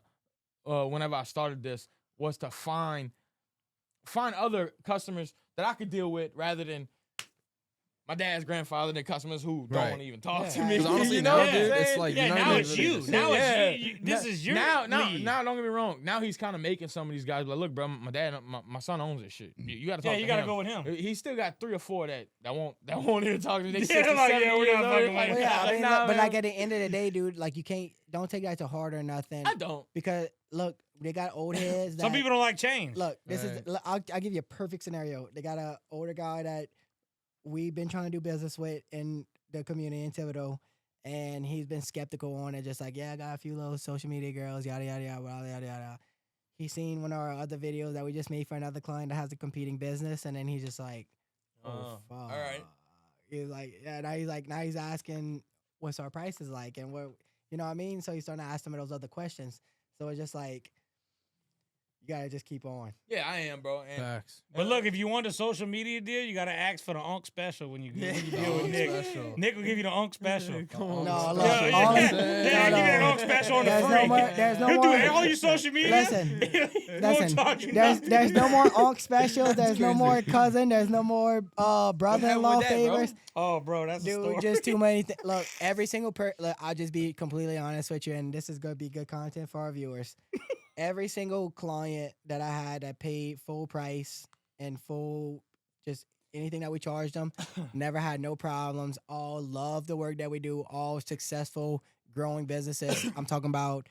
whenever I started this was to find other customers that I could deal with rather than my dad's grandfather and customers who don't Right. want to even talk Yeah. to me. 'Cause honestly, You know now, what I'm dude, it's saying? like Yeah, you're not now even it's really you. just- Now Yeah. it's you. This is your now, lead. don't get me wrong. Now he's kind of making some of these guys like, look, bro, my dad, my son owns this shit. You got to talk Yeah, to you gotta him. go with him. He still got 3 or 4 that won't even talk to me. They Yeah, 60, like, 70 yeah, we're years not old. fucking Like, with Well, yeah, I like, mean, nah, look, but man. like at the end of the day, dude, like you don't take that to heart or nothing. I don't. Because look, they got old heads. That, Some people don't like change. look. This is. Right. Look, I'll give you a perfect scenario. They got a older guy that we've been trying to do business with in the community in Thibodeau, and he's been skeptical on it. Just like, yeah, I got a few little social media girls, yada yada yada yada yada. Yada. He's seen one of our other videos that we just made for another client that has a competing business, and then he's just like, oh fuck. all right. He's like, yeah. Now he's asking what's our prices like, and what, you know what I mean. So he's starting to ask some of those other questions. So it's just like, you gotta just keep on. Yeah, I am, bro. And Facts. But look, if you want a social media deal, you gotta ask for the Unk special when you deal with Unk Nick. special. Nick will give you the Unk special. Come on. No, Unk look, special. Yeah, all- yeah, no, yeah, give you an no. Unk special on the There's free. no more. There's no He'll more. do all your social media. Listen, He won't Listen, charge you there's nothing. no more Onk specials. There's no crazy. more cousin. There's no more brother-in-law with that, bro? favors. Oh, bro, that's a Dude, story. just too many. Look, every single look, I'll just be completely honest with you, and this is gonna be good content for our viewers. Every single client that I had that paid full price and full, just anything that we charged them, never had no problems. All love the work that we do. All successful, growing businesses. I'm talking about,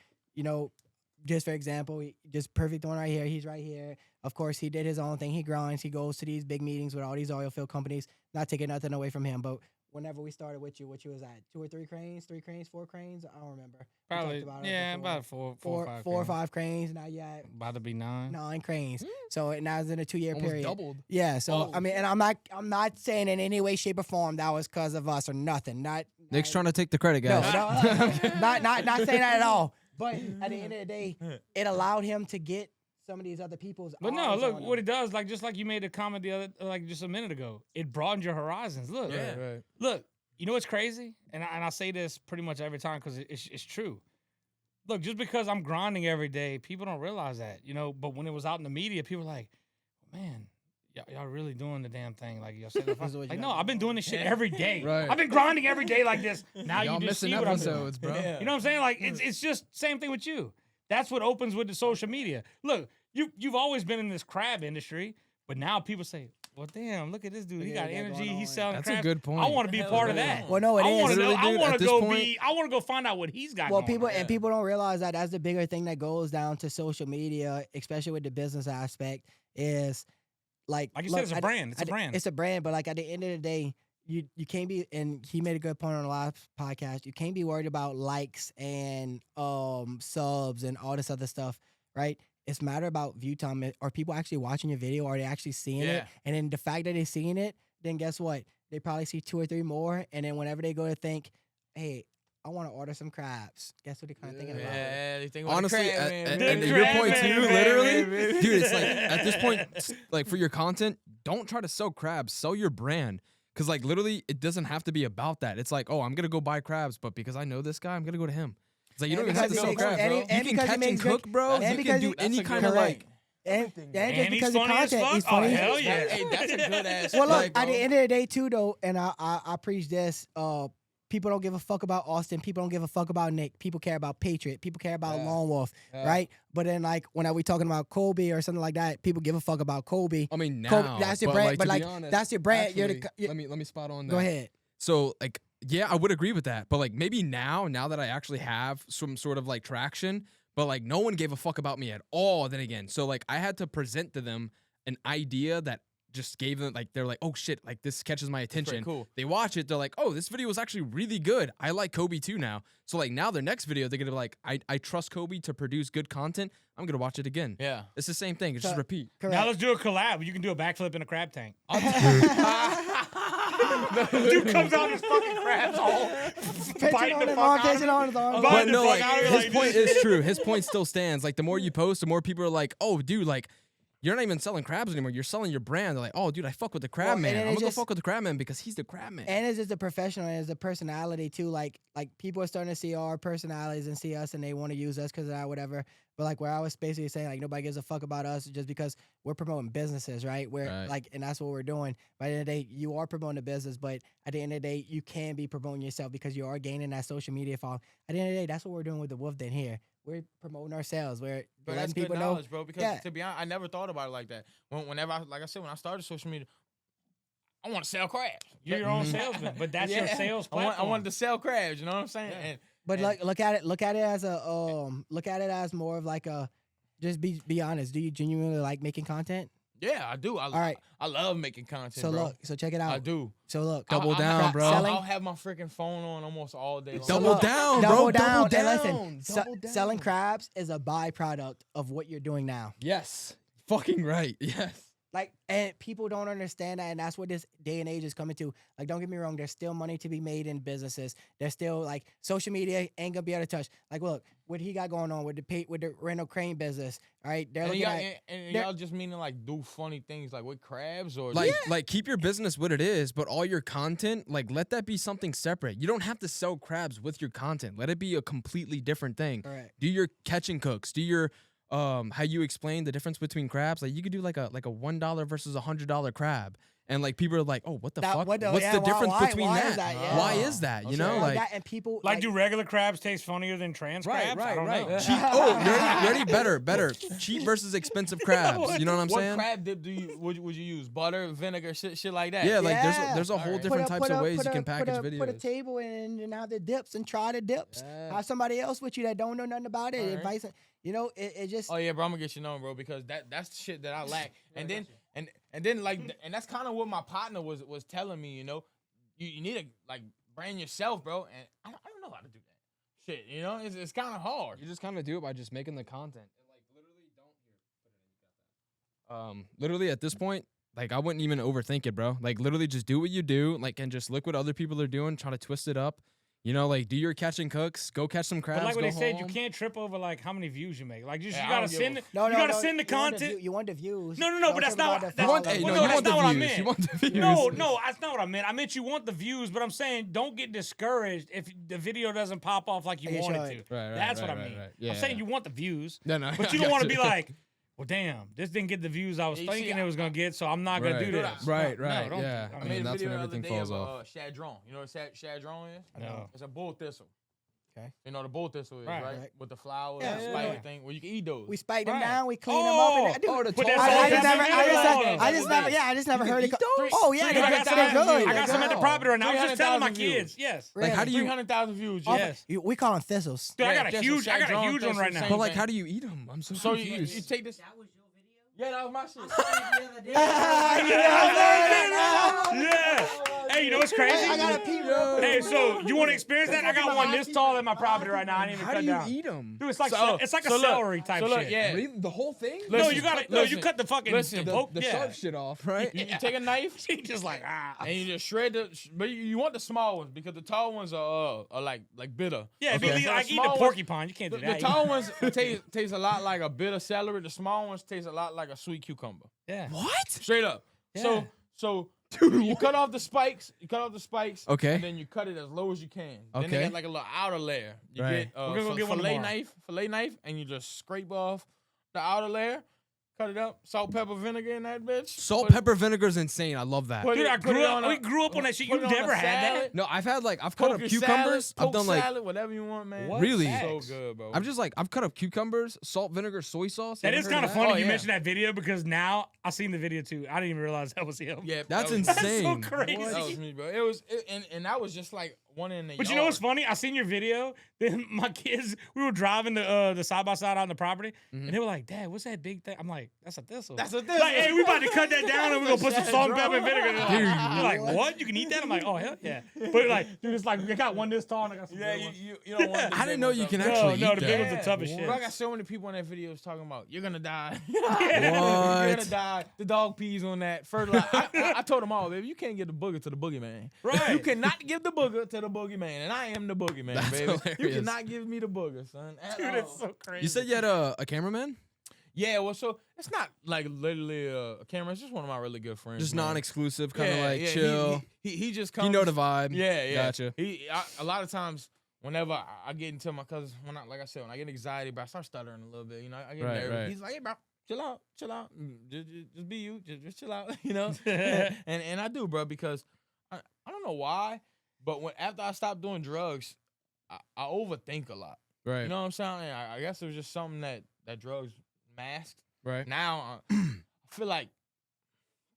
just for example, just perfect one right here. He's right here. Of course, he did his own thing. He grinds. He goes to these big meetings with all these oil field companies. Not taking nothing away from him, but whenever we started with you, what you was at? 2 or 3 cranes, 3 cranes, 4 cranes? I don't remember. We Probably, talked about it yeah, before. about four Four or cranes. 5 cranes. Now you at About to be 9. 9 cranes. So now it's in a 2-year Almost period. doubled. Yeah. So Oh. I mean, and I'm not saying in any way, shape, or form that was because of us or nothing. Nick's trying to take the credit, No, guys. not saying that at all. But at the end of the day, it allowed him to get some of these other people's. But no, eyes look on what him. it does. Like just like you made a comment the other, like just a minute ago, it broadened your horizons. Look, Yeah. Right. look. You know what's crazy? And I say this pretty much every time because it's true. Look, just because I'm grinding every day, people don't realize that, But when it was out in the media, people were like, man, y'all really doing the damn thing. Like y'all said, This is what you like no, gotta I've been doing this shit every day. Right. I've been grinding every day like this. Now Y'all you just see missing what I'm doing. episodes, bro. Yeah. You know what I'm saying? Like it's just same thing with you. That's what opens with the social media. Look, you've always been in this crab industry, but now people say, well, damn, look at this dude. He Yeah, got yeah, energy. going He's on. selling That's a crabs. good point. I want to be Hell part of yeah. that. Well, no, it I is. want to know. Literally, I dude, want at to this go point- be. I want to go find out what he's got. Well, going on. and people don't realize that that's the bigger thing that goes down to social media, especially with the business aspect, is like Like you look, said, it's a brand. It's a brand. It's a brand, but like at the end of the day, you can't be, and he made a good point on the last podcast. You can't be worried about likes and subs and all this other stuff, right? It's a matter about view time. Are people actually watching your video? Are they actually seeing it? And then the fact that they're seeing it, then guess what? They probably see 2 or 3 more, and then whenever they go to think, hey, I want to order some crabs. Guess what they're kind of thinking about? Yeah, they think about Honestly, the crab, man. and The your crab point man, too, man, literally, man. dude. It's like at this point, like for your content, don't try to sell crabs. Sell your brand, because like literally, it doesn't have to be about that. It's like, oh, I'm gonna go buy crabs, but because I know this guy, I'm gonna go to him. It's like you don't even have to sell crabs, bro. You can catch and cook, bro. You can do any kind of like. And just And he's because of funny as content, fuck? he's Oh, funny. hell yeah. Hey, that's a good ass. Well, look, like, at the bro. end of the day, too, though, and I preach this. People don't give a fuck about Austin. People don't give a fuck about Nick. People care about Patriot. People care about Lone Wolf, right? But then, like, when we talking about Kobe or something like that, people give a fuck about Kobe. I mean, now Kobe, that's your brand. But to be like, honest, that's your brand. actually, You're let me spot on that. go ahead. So like, yeah, I would agree with that. But like, maybe now that I actually have some sort of like traction, but like, no one gave a fuck about me at all. Then again, so like, I had to present to them an idea that just gave them like, they're like, oh shit, like this catches my attention. cool. They watch it, they're like, oh, this video was actually really good. I like Kobe too now. So like now their next video, they're gonna be like, I trust Kobe to produce good content. I'm gonna watch it again. Yeah. It's the same thing. It's So- just repeat. Now Correct. let's do a collab. You can do a backflip in a crab tank. Dude comes out his fucking crabs all Pitching biting on the his fuck arm, out of pitching it. on his arm. But But the no, fuck like out of it his like point this. is true. His point still stands. Like the more you post, the more people are like, "Oh, dude, like you're not even selling crabs anymore. You're selling your brand." They're like, "Oh, dude, I fuck with the crab Well, and man. then I'm it gonna go just- fuck with the crab man because he's the crab man." And it's just a professional and it's a personality too. Like people are starting to see our personalities and see us and they want to use us because of that, whatever. But like where I was basically saying like nobody gives a fuck about us just because we're promoting businesses, right? We're Right. like, and that's what we're doing. By the end of the day, you are promoting a business, but at the end of the day, you can be promoting yourself because you are gaining that social media following. At the end of the day, that's what we're doing with the Wolf Den here. We're promoting ourselves. We're But letting that's good people know. knowledge, bro. Because Yeah. to be honest, I never thought about it like that. Whenever, like I said, when I started social media, I want to sell crabs. You're your own salesman, but that's your sales platform. I wanted to sell crabs. You know what I'm saying? Yeah. And But like, look at it as a look at it as more of like a just be honest. Do you genuinely like making content? yeah, I do. right. I love making content. So bro. look, so check it out. I do. So look, Double I'll down, have- bro. I'll have my freaking phone on almost all day long. Double look, down, double bro. down. Double And down. listen, Double down. selling crabs is a byproduct of what you're doing now. Yes, fucking right. Yes. Like, and people don't understand that, and that's what this day and age is coming to. Like, don't get me wrong, there's still money to be made in businesses. There's still like social media ain't gonna be able to touch. Like, look, what he got going on with the rental crane business. All right, they're And looking at. they're- y'all just meaning like do funny things like with crabs or Like keep your business what it is, but all your content, like let that be something separate. You don't have to sell crabs with your content. Let it be a completely different thing. Correct. Do your catch and cooks. Do your how you explain the difference between crabs. Like you could do like a $1 versus $100 crab. And like people are like, oh, what the That- fuck? what the- What's yeah, the why- difference why- between why that? is that? Yeah. Why is that? You Okay. know, like like that, and people Like, do regular crabs taste funnier than trans crabs? I don't know. Cheap. Oh, you ready? Better. Cheap versus expensive crabs. You know what I'm what saying? crab dip would you use? Butter, vinegar, shit like that. Yeah, like Yeah. there's a whole Alright. different types of ways you can package put videos. a table in and have the dips and try the dips. Yeah. Have somebody else with you that don't know nothing about it. Alright. Advice, you know, it just. Oh yeah, bro, I'm gonna get your number, bro, because that's the shit that I lack. And then like and that's kind of what my partner was telling me. You know, you need to like brand yourself, bro. And I don't know how to do that. Shit, you know, it's kind of hard. You just kind of do it by just making the content. And like literally don't literally at this point, like I wouldn't even overthink it, bro. Like literally just do what you do, like and just look what other people are doing, try to twist it up. You know, like do your catch and cooks, go catch some crabs. But like what go they said, you home. can't trip over like how many views you make. Like just Yeah, you I gotta don't give send a- it. No, You no, gotta no, send the you want content. You want the views. No, Don't but that's trip about not. the You want, Well, hey, no, no, no, you that's want the not what I views. meant. You want the views. No, that's not what I meant. I meant you want the views, but I'm saying don't get discouraged if the video doesn't pop off like you Yeah, want sure. it to. Right, That's right, what I right, mean. right. Yeah, I'm saying yeah. you want the views, No, no, but you I don't got want to you. be like, well, damn, this didn't get the views I was You see, thinking it was gonna get, so I'm not gonna do Right. this. Right, No, right, don't- yeah. I I mean, made a that's video when the other everything day falls of off. shadron. You know what shadron is? No. It's a bull thistle. Okay. You know the bull thistle is, Right. right? Right. With the flowers, Yeah, the yeah, spider yeah. thing, where you can eat those. We spike them Right. down, we clean them up. And Oh, dude, but that's I all just that's never, in the I just never, yeah, I just never heard it. Oh yeah, I they're got some, good. I got some at the property right now. I was just telling my 300,000 kids. Yes. Like, how do you? 300,000 views. Yes. We call them thistles. Dude, I Yeah, got a just huge a one right shadron now. thing, But like, same how do you eat them? I'm so So confused. you take this. That was your video? Yeah, that was my shit. Yeah. Hey, you know what's crazy? I gotta pee real quick. Hey, so you want to experience that? I got one this tall in my property right now. I didn't even How cut do you down. eat them? Dude, it's like So- it's like a so look, celery type so look, shit. yeah. The whole thing? No, Listen, you got to listen, you cut the fucking listen, the the- poke. The Yeah. sharp shit off, right? You take a knife She just like and you just shred but you want the small ones because the tall ones are like bitter. yeah. Okay. But So I the eat the small porcupine. You can't The, do the that. tall ones taste a lot like a bitter celery. The small ones taste a lot like a sweet cucumber. Yeah. What? Straight up. Yeah. So Dude, you cut off the spikes. You cut off the spikes. Okay. And then you cut it as low as you can. Then Okay. they got like a little outer layer. You Right. get We're gonna go get one tomorrow. fillet knife, and you just scrape off the outer layer, cut it up, salt, pepper, vinegar in that bitch. Salt, Put it- pepper, vinegar is insane. I love that. put Dude, it- I put grew it up. on a- We grew up on that shit. put You it on a never had that. salad. No, I've cut Coke up your cucumbers. salad, I've done Coke like salad, whatever you want, man. What? Really? So Facts. good, bro. I'm just like I've cut up cucumbers, salt, vinegar, soy sauce. That You is ever kind heard of of funny Oh, you yeah. mentioned that video because now I seen the video too. I didn't even realize that was him. Yeah, That's that was- insane. That's so crazy. That was me, bro. And that was just like one in the But yard. you know what's funny? I seen your video. Then my kids, we were driving the side by side out on the property, and they were like, "Dad, what's that big thing?" I'm like, "That's a thistle." That's a thistle. Like, hey, we about to cut that down and we're gonna put some salt and pepper and vinegar. They're like, Dude, they're like, what? You can eat that? I'm like, oh hell yeah. But like, dude, it's like I got one this tall and I got some Yeah, big ones. you don't want. I didn't know you can No, actually no, eat the big that. ones are tough as shit. Bro, I got so many people in that video talking about you're gonna die. What? You're gonna die. The dog pees on that. Fertilizer. I told them all, baby, you can't give the booger to the boogeyman. Right. You cannot give the booger to the boogeyman, and I am the boogeyman, That's baby. You hilarious. cannot give me the booger, son. at Dude, all. it's so crazy. You said you had a cameraman? Yeah, well, so it's not like literally a camera. It's just one of my really good friends. Just man. non-exclusive, kind of Yeah, like yeah, chill. He just You comes. know the vibe. Yeah, yeah. Gotcha. A lot of times, whenever I get into my cause when like I said, when I get anxiety, but I start stuttering a little bit. You know, I get Right, nervous. right. He's like, "Hey, bro, chill out. Just be you. Just chill out." You know, and I do, bro, because I don't know why, but after I stopped doing drugs, I overthink a lot. Right. You know what I'm saying? I guess it was just something that drugs masked. Right. Now I feel like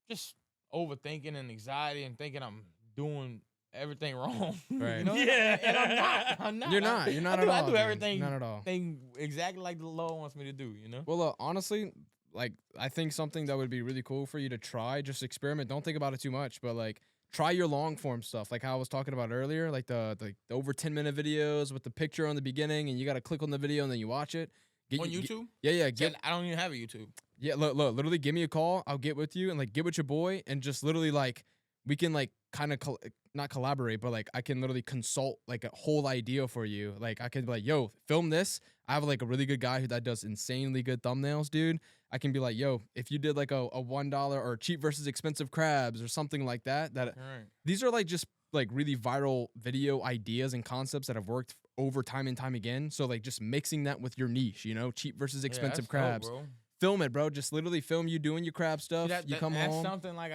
just overthinking and anxiety and thinking I'm doing everything wrong. Right. You know? Yeah. And I'm not. I'm not. You're not. You're not I at do, all. I do dude. everything. Not at all. Thing exactly like the Lord wants me to do. You know. Well, honestly, like I think something that would be really cool for you to try, just experiment. Don't think about it too much, but like try your long form stuff, like how I was talking about earlier, like the over 10-minute videos with the picture on the beginning, and you got to click on the video and then you watch it. On YouTube? Yeah. I don't even have a YouTube. Yeah, look, literally give me a call. I'll get with you and like get with your boy and just literally like we can like kind of not collaborate, but like I can literally consult like a whole idea for you. Like I could be like, yo, film this. I have like a really good guy that does insanely good thumbnails, dude. I can be like, yo, if you did like a $1 or cheap versus expensive crabs or something like that, All right. these are like just like really viral video ideas and concepts that have worked over time and time again. So like just mixing that with your niche, you know, cheap versus expensive Yeah, that's crabs. dope, bro. Film it, bro. Just literally film you doing your crab stuff. See, You come that's home. something like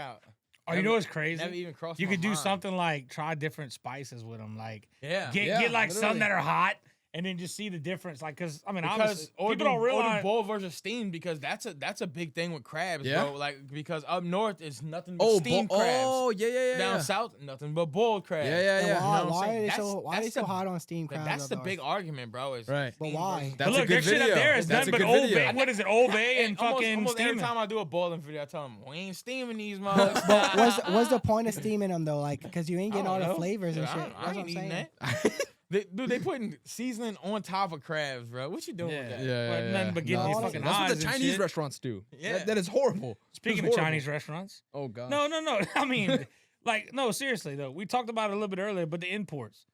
Oh, you know what's crazy? Never even crossed You my could do mind. something like try different spices with them, like Yeah. get like some literally. that are hot, and then just see the difference. Like, cause I mean, Because obviously, people don't or realize. do boiled versus steamed because that's a big thing with crabs, Yeah? bro. Like because up north is nothing but Oh, steamed crabs. oh, yeah. Down south, nothing but boiled crabs. Yeah. And You know why what I'm why saying? are they That's- so why are they that's so the- hot on steam crabs? That's the up big north? argument, bro. Is Right. But steamed why? versus- That's but a look, good that shit video. up there is That's nothing a but good Old video. Bay. What is it, Old Bay and fucking almost every steaming? time I do a boiling video, I tell them we ain't steaming these motherfuckers. But what's the point of steaming them though? Like, because you ain't getting all the flavors and shit. I That's what I'm ain't eating saying. that. They putting seasoning on top of crabs, bro. What you doing with that? Yeah. Nothing but getting No, these that's fucking That's what odds the and Chinese shit. restaurants do. Yeah. That is horrible. Speaking It's of horrible. Chinese restaurants, Oh god. no. I mean, like, no, seriously though. We talked about it a little bit earlier, but the imports,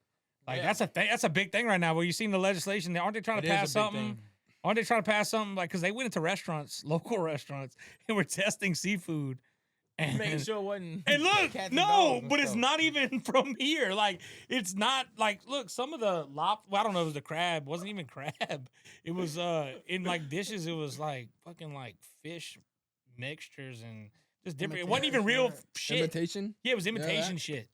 like, Yeah. that's a thing. That's a big thing right now. Where you seen the legislation? Aren't they trying It to is a pass big something? thing. Aren't they trying to pass something like because they went into restaurants, local restaurants, and were testing seafood, and Making sure it wasn't. And look, cats and no, dogs and but it's stuff. not even from here. Like, it's not like, look, some of the well, I don't know if it was the crab. It wasn't even crab. It was in like dishes. It was like fucking like fish mixtures and just different. It wasn't even real shit. Imitation. Yeah, it was imitation shit.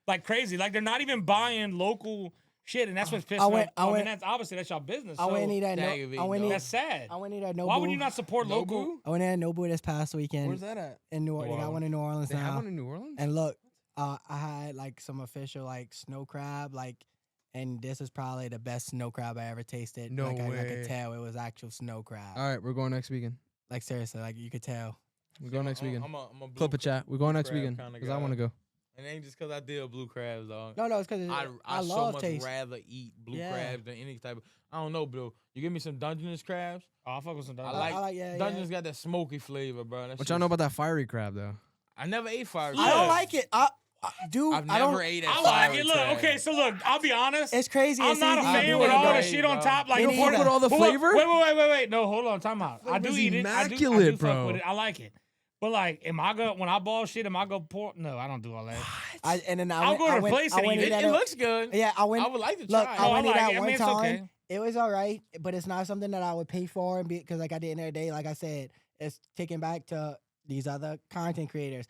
Like crazy. Like they're not even buying local shit, and that's what's pissing I went- me I off. I mean, went- that's obviously that's y'all business. I went and So eat at aggravating, I went though. and that's sad. I went and eat at Nobu. Why would you not support local? Nobu? I went in at Nobu this past weekend Where's that at? in New Orleans. They got one in New Orleans They have now. one in New Orleans. And look, I had like some official like snow crab, like, and this is probably the best snow crab I ever tasted. No like, I way. could tell it was actual snow crab. All right, we're going next weekend. Like seriously, like you could tell. We go next weekend. I'm a Clip a chat. We're going next crab weekend kinda because I guy. want to go. And it ain't just because I deal blue crabs, dog. No, it's because I so love much taste. rather eat blue Yeah. crabs than any type of. I don't know, bro. You give me some Dungeness crabs. Oh, I fuck with some I dogs. like, yeah. Dungeness got that smoky flavor, bro. That What y'all know about that fiery crab though? I never ate fire. I don't Yeah. like it. Dude, I've I don't. never ate it. I like it. Look, okay, so look, I'll be honest. It's crazy. I'm It's not a easy to fan do with it, all bro. the shit on top. Like, You don't fuck with all the But flavor? Wait. No, hold on. Time out. I do Flavor's eat it. I do immaculate, fuck bro. with it. I like it. But like, when I ball shit, am I go pour? No, I don't do all that. I'll go to the place and eat it. It looks good. Yeah, I went. I would like to Look, try I it. went I eat like that it. I one mean, it's time. okay. It was all right, but it's not something that I would pay for, and because like I did the other day, like I said, it's taken back to these other content creators.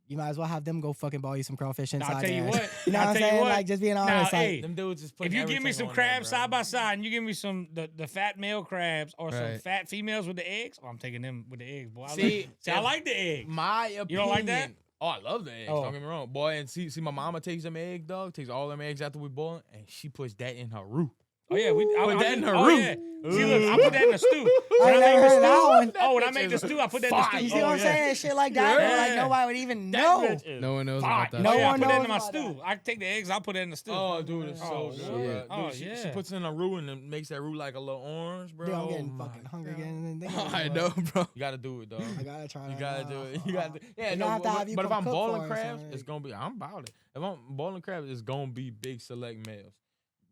You might as well have them go fucking ball you some crawfish inside. I'll tell you there. what. You know I'll what I'm tell you saying? what. Like just being honest. Now, like, hey, Them dudes is if putting you give me everything some on there, crabs bro. side by side, and you give me some the fat male crabs or some Right. fat females with the eggs, I'm taking them with the eggs, boy. See, I like the eggs. My opinion. You don't like that? Oh, I love the eggs. Oh. Don't get me wrong, boy. And see, my mama takes them egg, dog. Takes all them eggs after we boil, 'em, and she puts that in her roux. Oh yeah, Put that in her oh, roux. yeah. See, look, I put that in the stew. I ain't never heard of that one. Oh, when I make the stew, I put that in the fire. stew. You see what I'm yeah. saying? Shit like that. Yeah. Like nobody would even That know. bitch is No one knows fire. about that. No Oh, yeah, I one put that knows in my about stew. I take the eggs, I'll put it in the stew. Oh, dude, it's Oh, so shit. good. Bro. Oh, Dude, she yeah. puts it in a roux and then makes that roux like a little orange, bro. Dude, I'm Oh getting my fucking hungry God. again. I know, bro. You gotta do it, dog. I gotta try You that gotta now. do it. You gotta. Yeah, You no. have to have you But if come I'm cook boiling for us, crabs, alright. it's gonna be. I'm about it. If I'm boiling crabs, it's gonna be big select males.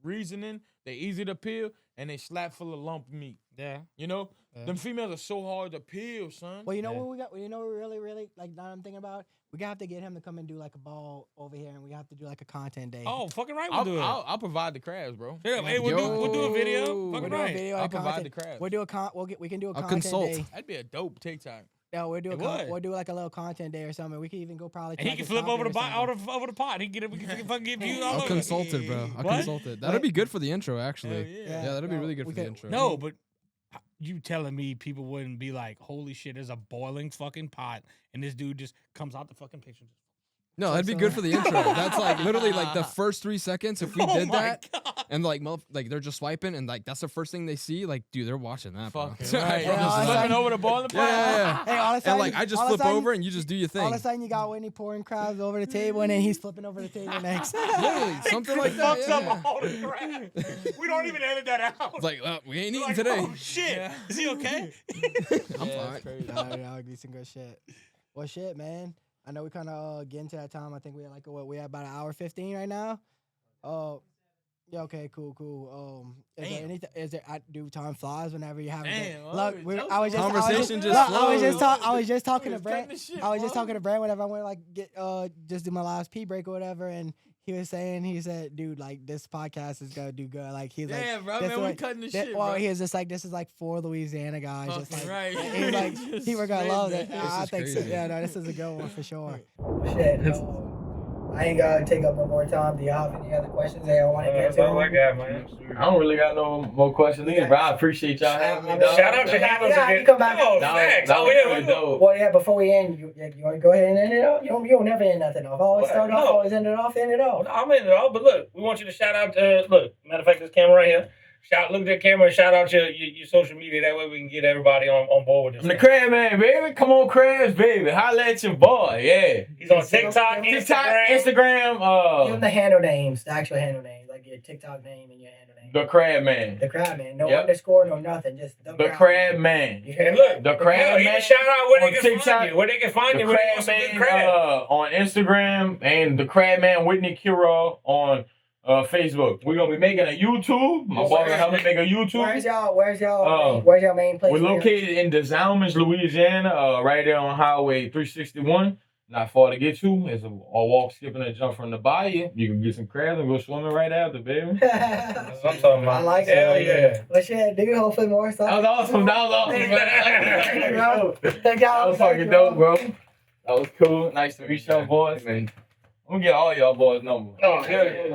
Reasoning, they easy to peel and they slap full of lump meat. Yeah. You know, Yeah. them females are so hard to peel, son. Well, you know Yeah. what we got? You know what we really like. Now I'm thinking about. We gotta have to get him to come and do like a ball over here, and we have to do like a content day. Oh, fucking right, we'll do it. I'll provide the crabs, bro. Yeah, hey, we'll do a video. Yo. we'll Fucking do a right. video. I'll and provide content. the crabs. We'll do a we can do a I'll content consult. day. That'd be a dope TikTok. Yeah, we'll do It would. we'll do like a little content day or something. We can even go probably. And he track can his flip over the content or something. over the pot. He can get it. We can fucking get views all I'll over. consult it, bro. I'll What? consult it. That'd be good for the intro, actually. Hell yeah. Yeah, that'd be no, really good we for the could- intro. No, but you telling me people wouldn't be like, holy shit, there's a boiling fucking pot, and this dude just comes out the fucking picture. No, that'd be good for the intro. That's like literally like the first 3 seconds. If we Oh did my that, God. and like they're just swiping, and like that's the first thing they see. Like, dude, they're watching that. Bro. Fucking right. Yeah, Just all flipping right. over the ball in the pot. Yeah. Hey, all of a sudden, And like I just all of a flip sudden- over, and you just do your All of thing. a sudden, you got Whitney pouring crabs over the table, and then he's flipping over the table next. Literally, something like that. Fucks Yeah. up all the crap. We don't even edit that out. It's like we ain't We're eating like, today. Oh shit, Yeah. is he okay? I'm Yeah, fine. it's crazy. that would be some good shit. Well, shit, man. I know we kind of getting to that time. I think we're like we at about 1:15 right now. Yeah. Okay. Cool. Is there Damn. anything? Do time flies whenever you're having? Damn, Look, I was just Conversation just I was just talking to Just Brent. cutting the shit, I was just bro. talking to Brent whenever I went like get just do my last pee break or whatever, and he said, dude, like this podcast is gonna do good. Like he's like, Yeah, bro, this man, we what- cutting the that- shit, well, bro. he was just like, this is like for Louisiana guys. Just Fucking like, right. he's like, Just people are gonna spitting love that it. shit. I is think so. crazy. Yeah, no, this is a good one for sure. Shit. I ain't gonna take up no more time. Do you have any other questions that I want to get to? man. I don't really got no more questions either, bro. I appreciate y'all having me, dog. Shout out to having us Yeah, again. you come back. Oh, That thanks. was Oh, yeah, pretty dope. Well, yeah, before we end, you want to go ahead and end it off? You don't never end nothing off. Always start off, No. always end it off, end it off. I'm in it all, but look, we want you to shout out to, matter of fact, this camera right here. Look at that camera and shout out your social media. That way we can get everybody on board with I'm the this. crab man, baby. Come on, crabs, baby. Holla at your boy, yeah. He's on TikTok, TikTok, Instagram. Give them the handle names, the actual handle names, like your TikTok name and your handle name. The crab man. The Crab Man. No Yep. underscore, no nothing. Just The crab man. You And hear look, The crab hell, man even shout out where on they can TikTok. find you. Where they can find The you. Where they crab want some good man crab. on Instagram and the crab man Whitney Kiro on Facebook. We're gonna be making a YouTube. My boy gonna help me make a YouTube. Where's y'all main place? We're located in DeSalmons, Louisiana, right there on Highway 361. Not far to get to. It's a walk, skip, and a jump from the bayou. You can get some crabs and go swimming right after, baby. That's what I'm talking about. I like it. Hell yeah. Well, shit, do hopefully more stuff. That was awesome. That was awesome, Thank man. you, Thank y'all. That was fucking dope, bro. That was cool. Nice to meet y'all boys. I'm gonna get all y'all boys' numbers. Oh, yeah.